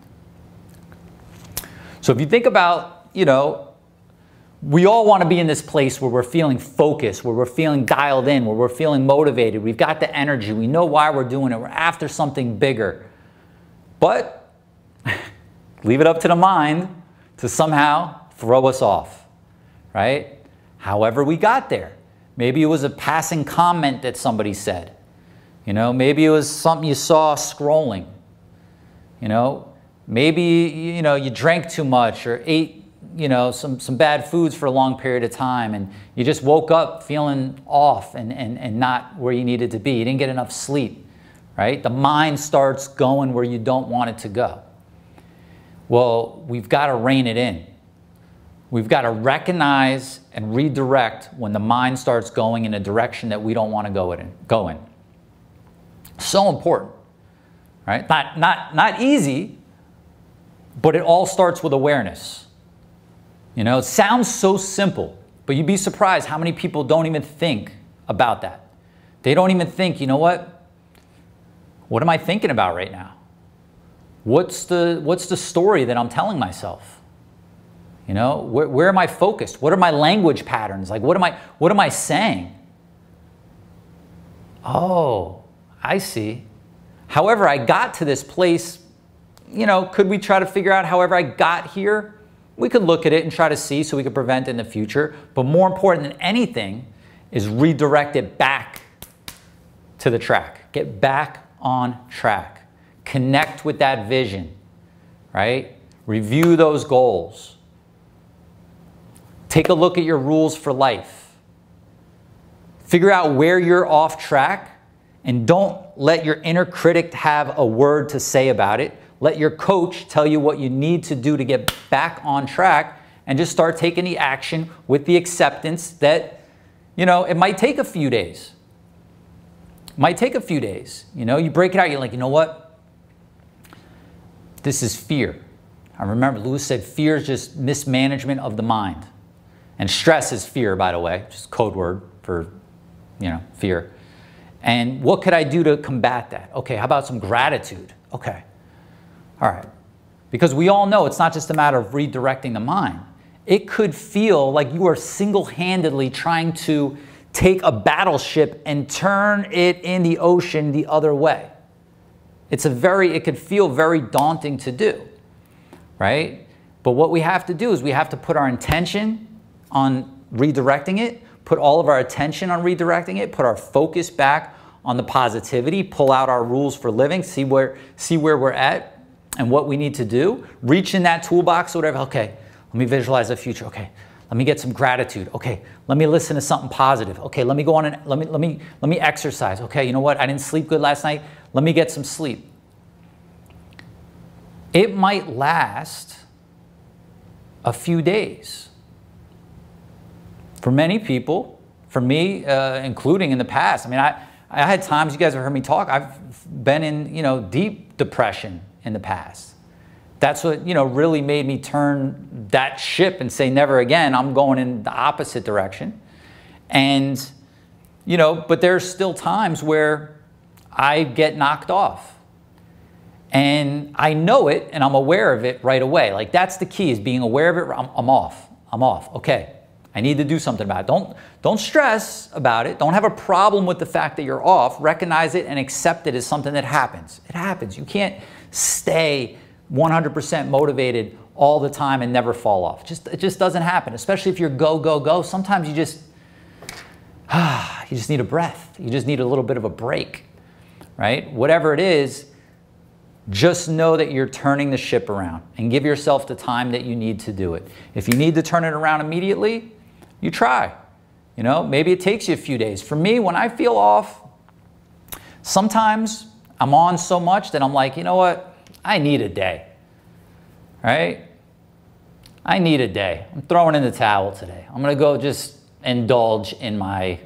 So if you think about, you know, we all want to be in this place where we're feeling focused, where we're feeling dialed in, where we're feeling motivated. We've got the energy. We know why we're doing it. We're after something bigger. But leave it up to the mind to somehow throw us off, right? However we got there. Maybe it was a passing comment that somebody said. You know, maybe it was something you saw scrolling. You know, maybe, you know, you drank too much or ate, you know, some bad foods for a long period of time and you just woke up feeling off and not where you needed to be. You didn't get enough sleep, right? The mind starts going where you don't want it to go. Well, we've got to rein it in. We've got to recognize and redirect when the mind starts going in a direction that we don't want to go in. So important, right? Not easy, but it all starts with awareness. You know, it sounds so simple, but you'd be surprised how many people don't even think about that. They don't even think, you know what? What am I thinking about right now? What's the story that I'm telling myself? You know, where am I focused? What are my language patterns? Like, what am I saying? Oh, I see. However I got to this place, you know, could we try to figure out however I got here? We could look at it and try to see so we could prevent it in the future. But more important than anything is redirect it back to the track. Get back on track. Connect with that vision, right? Review those goals. Take a look at your rules for life. Figure out where you're off track and don't let your inner critic have a word to say about it. Let your coach tell you what you need to do to get back on track and just start taking the action with the acceptance that, you know, it might take a few days. It might take a few days. You know, you break it out, you're like, you know what? This is fear. I remember Louis said fear is just mismanagement of the mind. And stress is fear, by the way, just code word for, you know, fear. And what could I do to combat that? Okay, how about some gratitude? Okay. All right, because we all know it's not just a matter of redirecting the mind. It could feel like you are single-handedly trying to take a battleship and turn it in the ocean the other way. it could feel very daunting to do, right? But what we have to do is we have to put our intention on redirecting it, put all of our attention on redirecting it, put our focus back on the positivity, pull out our rules for living, see where we're at and what we need to do, reach in that toolbox or whatever. Okay, let me visualize the future. Okay, let me get some gratitude. Okay, let me listen to something positive. Okay, let me go on and let me exercise. Okay, you know what? I didn't sleep good last night. Let me get some sleep. It might last a few days. For many people, for me, including in the past, I mean, I had times, you guys have heard me talk, I've been in, deep depression in the past. That's what, really made me turn that ship and say, never again, I'm going in the opposite direction. And, but there's still times where I get knocked off. And I know it and I'm aware of it right away. Like, that's the key, is being aware of it. I'm off. Okay, I need to do something about it. Don't stress about it. Don't have a problem with the fact that you're off. Recognize it and accept it as something that happens. It happens. You can't stay 100% motivated all the time and never fall off. It just doesn't happen, especially if you're go. Sometimes you just need a breath. You just need a little bit of a break, right? Whatever it is, just know that you're turning the ship around and give yourself the time that you need to do it. If you need to turn it around immediately, you try. Maybe it takes you a few days. For me, when I feel off, sometimes I'm on so much that I'm like, you know what? I need a day, right? I need a day. I'm throwing in the towel today. I'm going to go just indulge in my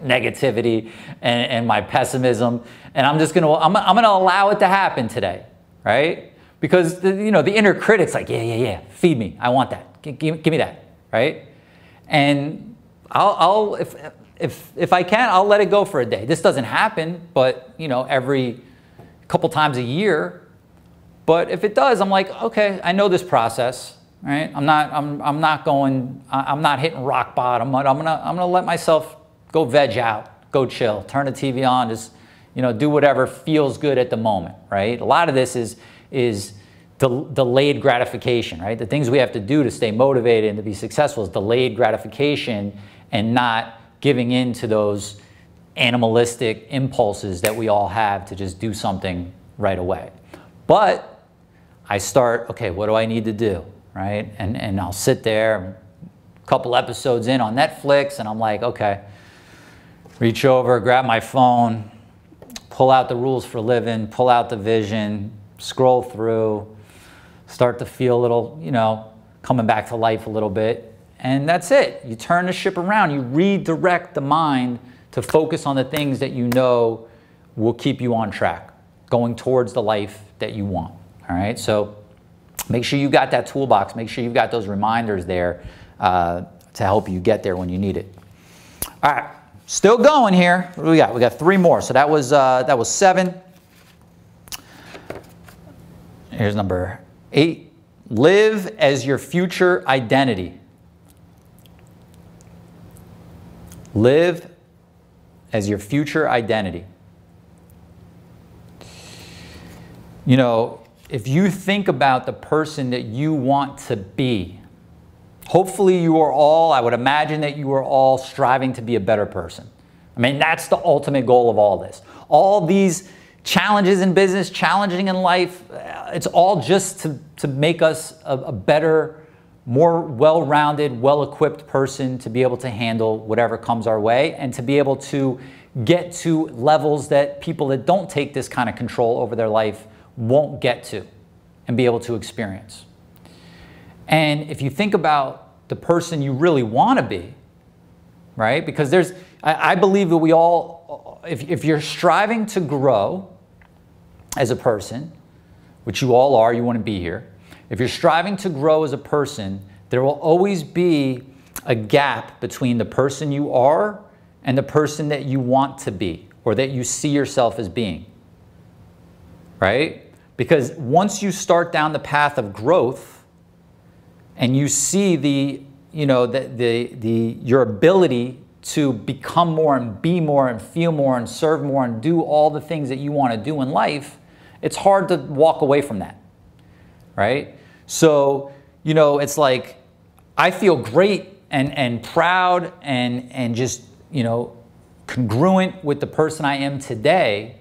negativity and my pessimism, and I'm going to allow it to happen today, right? Because the inner critic's like, yeah, feed me. I want that. Give me that, right? And I'll if I can, I'll let it go for a day. This doesn't happen, but every couple times a year. But if it does, I'm like, okay, I know this process, right? I'm not hitting rock bottom. I'm gonna let myself go veg out, go chill, turn the TV on, just do whatever feels good at the moment, right? A lot of this is delayed gratification, right? The things we have to do to stay motivated and to be successful is delayed gratification and not giving in to those animalistic impulses that we all have to just do something right away. But I start, okay, what do I need to do, right? And I'll sit there, a couple episodes in on Netflix, and I'm like, okay, reach over, grab my phone, pull out the rules for living, pull out the vision, scroll through, start to feel a little, coming back to life a little bit. And that's it. You turn the ship around. You redirect the mind to focus on the things that will keep you on track, going towards the life that you want. All right, so make sure you've got that toolbox. Make sure you've got those reminders there to help you get there when you need it. All right, still going here. What do we got? We got 3 more. So that was 7. Here's number 8. Live as your future identity. Live as your future identity. If you think about the person that you want to be, hopefully I would imagine that you are all striving to be a better person. I mean, that's the ultimate goal of all this. All these challenges in business, challenging in life, it's all just to make us a better, more well-rounded, well-equipped person to be able to handle whatever comes our way and to be able to get to levels that people that don't take this kind of control over their life won't get to and be able to experience. And if you think about the person you really want to be, right? Because I believe that we all, if you're striving to grow as a person, which you all are, you want to be here. If you're striving to grow as a person, there will always be a gap between the person you are and the person that you want to be or that you see yourself as being, right? Because once you start down the path of growth and you see your ability to become more and be more and feel more and serve more and do all the things that you want to do in life, It's hard to walk away from that, right? So, you know, it's like I feel great and proud and just, you know, congruent with the person I am today,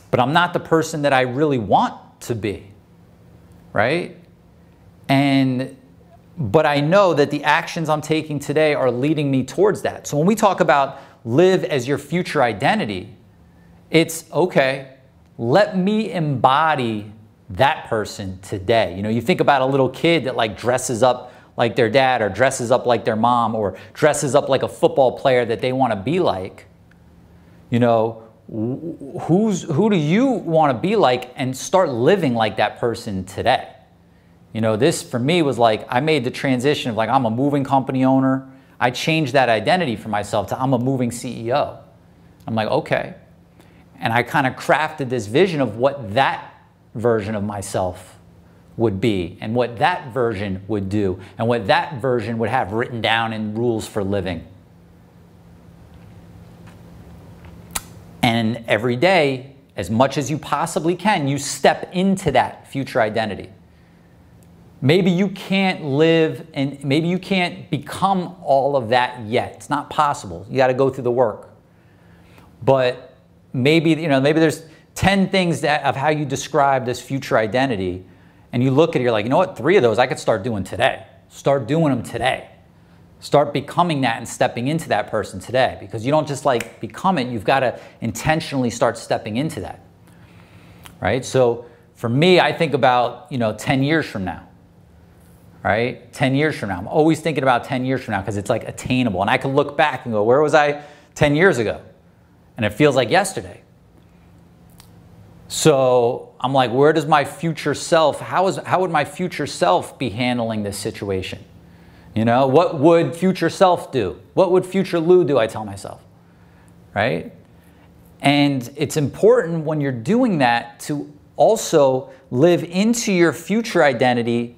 but I'm not the person that I really want to be, right? But I know that the actions I'm taking today are leading me towards that. So when we talk about live as your future identity, it's okay, let me embody that person today. You know, you think about a little kid that like dresses up like their dad or dresses up like their mom or dresses up like a football player that they want to be like. You know, who do you want to be like, and start living like that person today? You know, this for me was like, I made the transition of like, I'm a moving company owner. I changed that identity for myself to I'm a moving CEO. I'm like, okay. And I kind of crafted this vision of what that version of myself would be and what that version would do and what that version would have written down in rules for living. And every day, as much as you possibly can, you step into that future identity. Maybe you can't live and maybe you can't become all of that yet. It's not possible. You got to go through the work. But maybe, you know, maybe there's 10 things of how you describe this future identity, and you look at it, you're like, you know what, 3 of those I could start doing today. Start doing them today. Start becoming that and stepping into that person today, because you don't just like become it, you've got to intentionally start stepping into that, right? So for me, I think about, you know, 10 years from now, right? 10 years from now. I'm always thinking about 10 years from now because it's like attainable. And I can look back and go, where was I 10 years ago? And it feels like yesterday. So I'm like, where does my future self, how would my future self be handling this situation? You know, what would future self do? What would future Lou do, I tell myself, right? And it's important when you're doing that to also live into your future identity,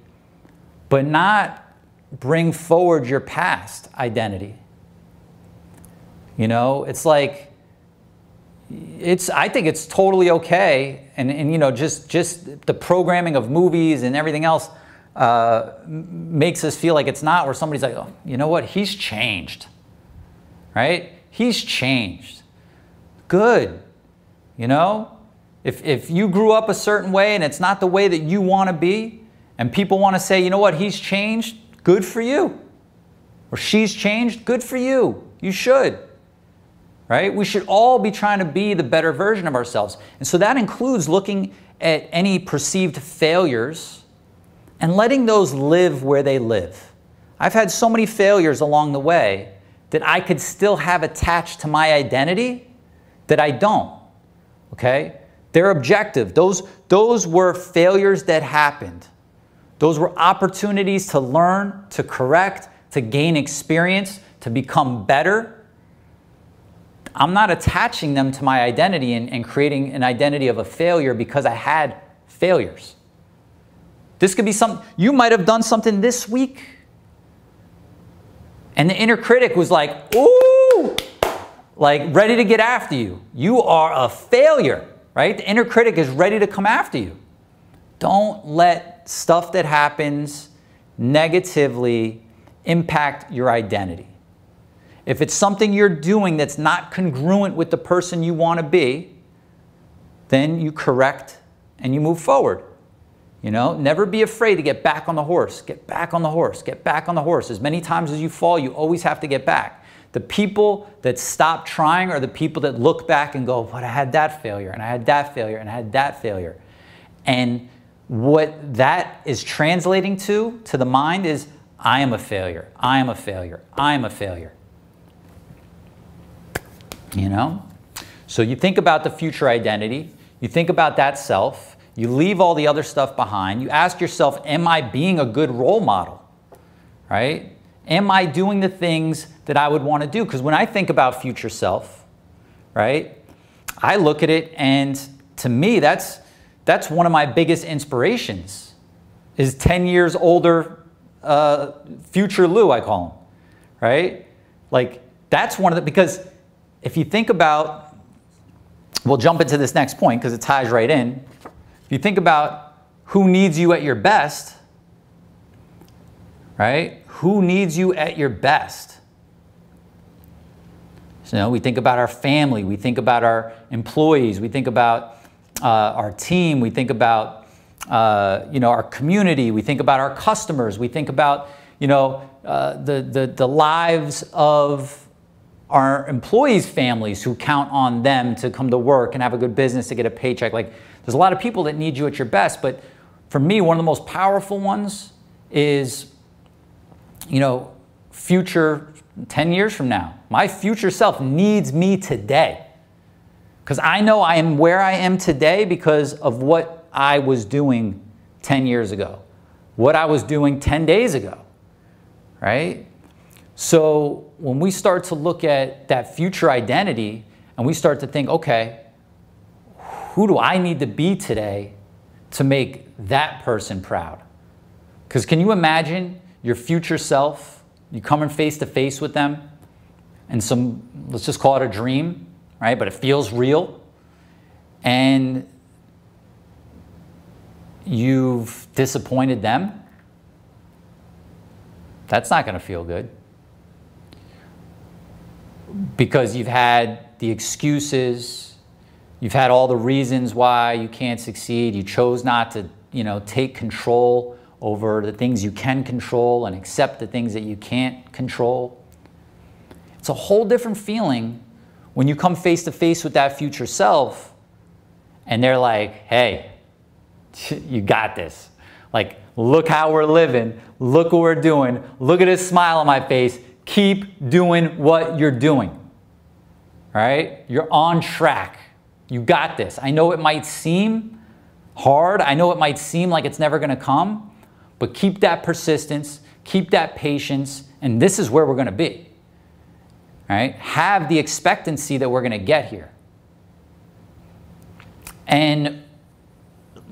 but not bring forward your past identity. You know, it's like, I think it's totally okay. And you know, just the programming of movies and everything else makes us feel like it's not, where somebody's like, oh, you know what, he's changed, right? He's changed. Good. You know, if you grew up a certain way and it's not the way that you want to be, and people want to say, you know what, he's changed, good for you. Or she's changed, good for you. You should. Right? We should all be trying to be the better version of ourselves. And so that includes looking at any perceived failures and letting those live where they live. I've had so many failures along the way that I could still have attached to my identity that I don't. Okay? They're objective. Those were failures that happened. Those were opportunities to learn, to correct, to gain experience, to become better. I'm not attaching them to my identity and creating an identity of a failure because I had failures. This could be something, you might have done something this week, and the inner critic was like, ooh, like ready to get after you. You are a failure, right? The inner critic is ready to come after you. Don't let stuff that happens negatively impact your identity. If it's something you're doing that's not congruent with the person you want to be, then you correct and you move forward. You know, never be afraid to get back on the horse. Get back on the horse. Get back on the horse. As many times as you fall, you always have to get back. The people that stop trying are the people that look back and go, but I had that failure, and I had that failure, and I had that failure. And what that is translating to the mind is, I am a failure. I am a failure. I am a failure. You know? So you think about the future identity, you think about that self, you leave all the other stuff behind, you ask yourself, am I being a good role model? Right? Am I doing the things that I would want to do? Because when I think about future self, right, I look at it, and to me, that's one of my biggest inspirations, is 10 years older future Lou, I call him, right? Like, that's one of the, because if you think about we'll jump into this next point because it ties right in. If you think about who needs you at your best, right? Who needs you at your best? So, we think about our family, we think about our employees, we think about our team, we think about our community, we think about our customers, we think about the lives of our employees' families who count on them to come to work and have a good business to get a paycheck. Like, there's a lot of people that need you at your best, but for me, one of the most powerful ones is, future 10 years from now. My future self needs me today. Because I know I am where I am today because of what I was doing 10 years ago, what I was doing 10 days ago, right? So when we start to look at that future identity and we start to think, okay, who do I need to be today to make that person proud? Because can you imagine your future self, you coming face to face with them and let's just call it a dream, right? But it feels real. And you've disappointed them. That's not going to feel good. Because you've had the excuses, you've had all the reasons why you can't succeed. You chose not to, take control over the things you can control and accept the things that you can't control. It's a whole different feeling when you come face to face with that future self and they're like, hey, you got this. Like, look how we're living. Look what we're doing. Look at this smile on my face. Keep doing what you're doing. All right? You're on track. You got this. I know it might seem hard. I know it might seem like it's never going to come, but keep that persistence, keep that patience, and this is where we're going to be. All right? Have the expectancy that we're going to get here. And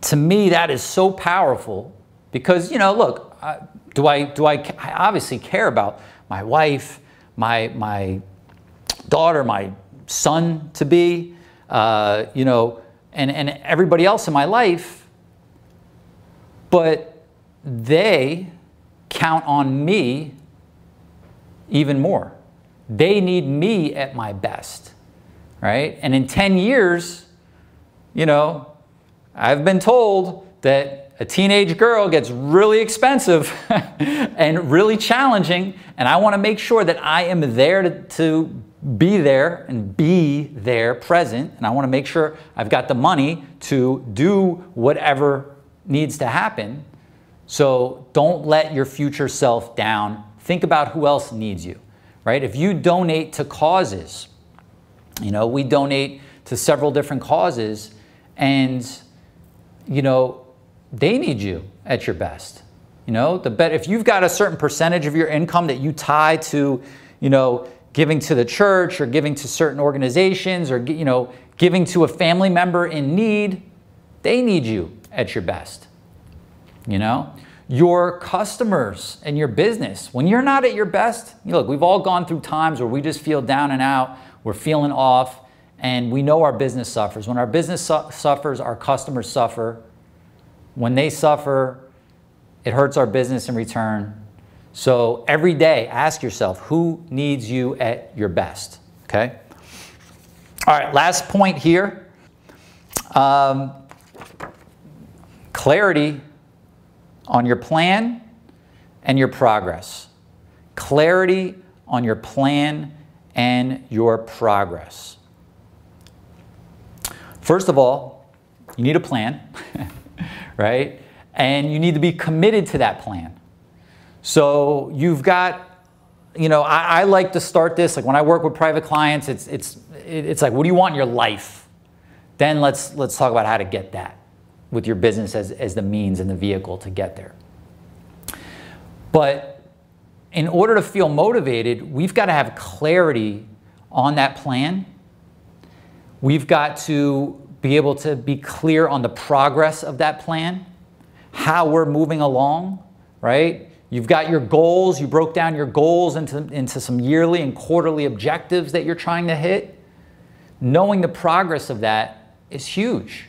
to me, that is so powerful because, look, I obviously care about my wife, my daughter, my son to be, and everybody else in my life, but they count on me even more. They need me at my best, right? And in 10 years, I've been told that a teenage girl gets really expensive and really challenging, and I want to make sure that I am there to be there and be there present, and I want to make sure I've got the money to do whatever needs to happen. So don't let your future self down. Think about who else needs you, right? If you donate to causes, we donate to several different causes, and they need you at your best. If you've got a certain percentage of your income that you tie to, giving to the church or giving to certain organizations or, giving to a family member in need, they need you at your best. Your customers and your business, when you're not at your best, look, we've all gone through times where we just feel down and out, we're feeling off, and we know our business suffers. When our business suffers, our customers suffer. When they suffer, it hurts our business in return. So every day, ask yourself, who needs you at your best? Okay? All right, last point here. Clarity on your plan and your progress. Clarity on your plan and your progress. First of all, you need a plan. Right? And you need to be committed to that plan. So you've got, I like to start this, like when I work with private clients, it's like, what do you want in your life? Then let's talk about how to get that with your business as the means and the vehicle to get there. But in order to feel motivated, we've got to have clarity on that plan. We've got to be able to be clear on the progress of that plan, how we're moving along, right? You've got your goals. You broke down your goals into some yearly and quarterly objectives that you're trying to hit. knowing the progress of that is huge.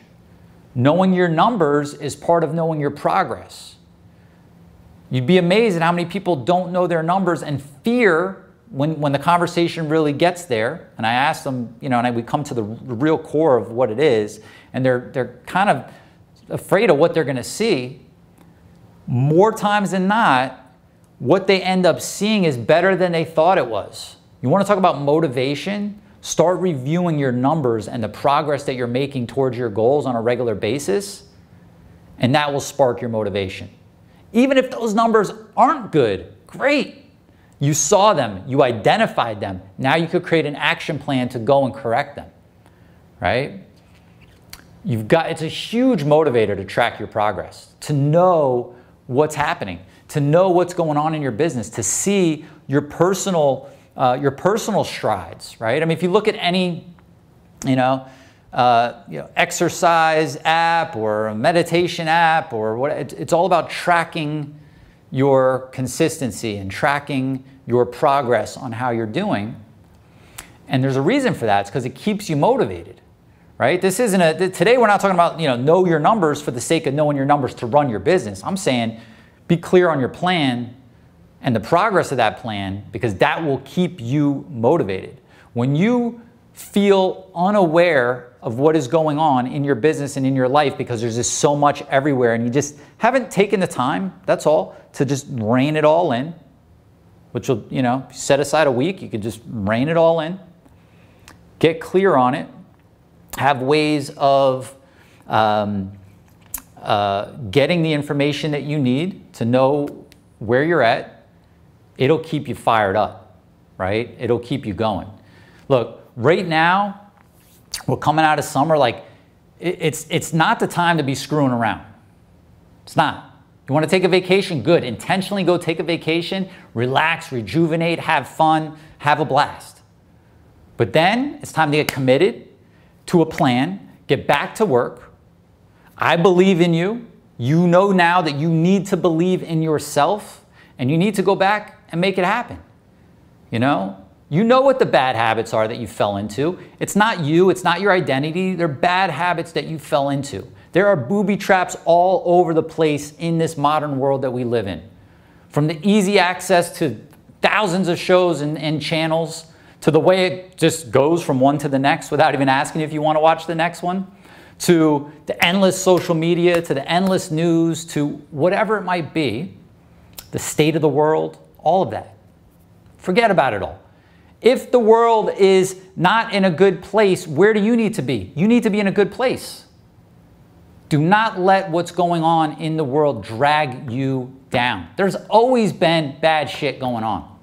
Knowing your numbers is part of knowing your progress. You'd be amazed at how many people don't know their numbers and fear when the conversation really gets there. And I ask them, you know, and we come to the real core of what it is, and they're kind of afraid of what they're going to see. More times than not, what they end up seeing is better than they thought it was. You want to talk about motivation? Start reviewing your numbers and the progress that you're making towards your goals on a regular basis, and that will spark your motivation. Even if those numbers aren't good, great. You saw them, you identified them. Now you could create an action plan to go and correct them, right? It's a huge motivator to track your progress, to know what's happening, to know what's going on in your business, to see your personal strides, right? I mean, if you look at any, exercise app or a meditation app or what, it's all about tracking your consistency and tracking your progress on how you're doing. And there's a reason for that. It's because it keeps you motivated, right? This isn't today we're not talking about, know your numbers for the sake of knowing your numbers to run your business. I'm saying be clear on your plan and the progress of that plan, because that will keep you motivated. When you feel unaware of what is going on in your business and in your life because there's just so much everywhere and you just haven't taken the time, that's all, to just rein it all in, which will, set aside a week, you could just rein it all in, get clear on it, have ways of getting the information that you need to know where you're at. It'll keep you fired up, right? It'll keep you going. Look, right now, we're coming out of summer, like it's not the time to be screwing around. It's not. You want to take a vacation? Good. Intentionally go take a vacation, relax, rejuvenate, have fun, have a blast. But then it's time to get committed to a plan, get back to work. I believe in you. You know now that you need to believe in yourself, and you need to go back and make it happen. You know what the bad habits are that you fell into. It's not you, it's not your identity. They're bad habits that you fell into. There are booby traps all over the place in this modern world that we live in. From the easy access to thousands of shows and channels, to the way it just goes from one to the next without even asking if you want to watch the next one, to the endless social media, to the endless news, to whatever it might be, the state of the world, all of that. Forget about it all. If the world is not in a good place, where do you need to be? You need to be in a good place. Do not let what's going on in the world drag you down. There's always been bad shit going on.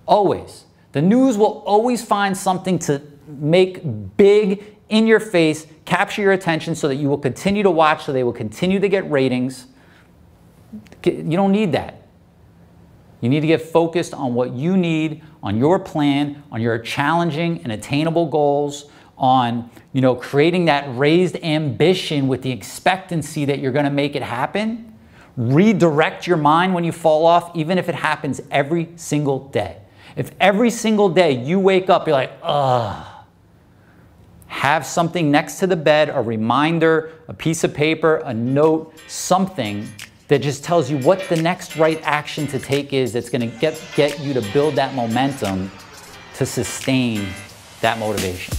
Always. The news will always find something to make big in your face, capture your attention so that you will continue to watch, so they will continue to get ratings. You don't need that. You need to get focused on what you need, on your plan, on your challenging and attainable goals, on creating that raised ambition with the expectancy that you're going to make it happen. Redirect your mind when you fall off, even if it happens every single day. If every single day you wake up, you're like, ugh, have something next to the bed, a reminder, a piece of paper, a note, something that just tells you what the next right action to take is that's going to get you to build that momentum to sustain that motivation.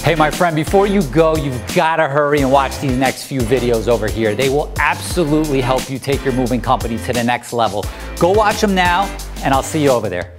Hey, my friend, before you go, you've got to hurry and watch these next few videos over here. They will absolutely help you take your moving company to the next level. Go watch them now, and I'll see you over there.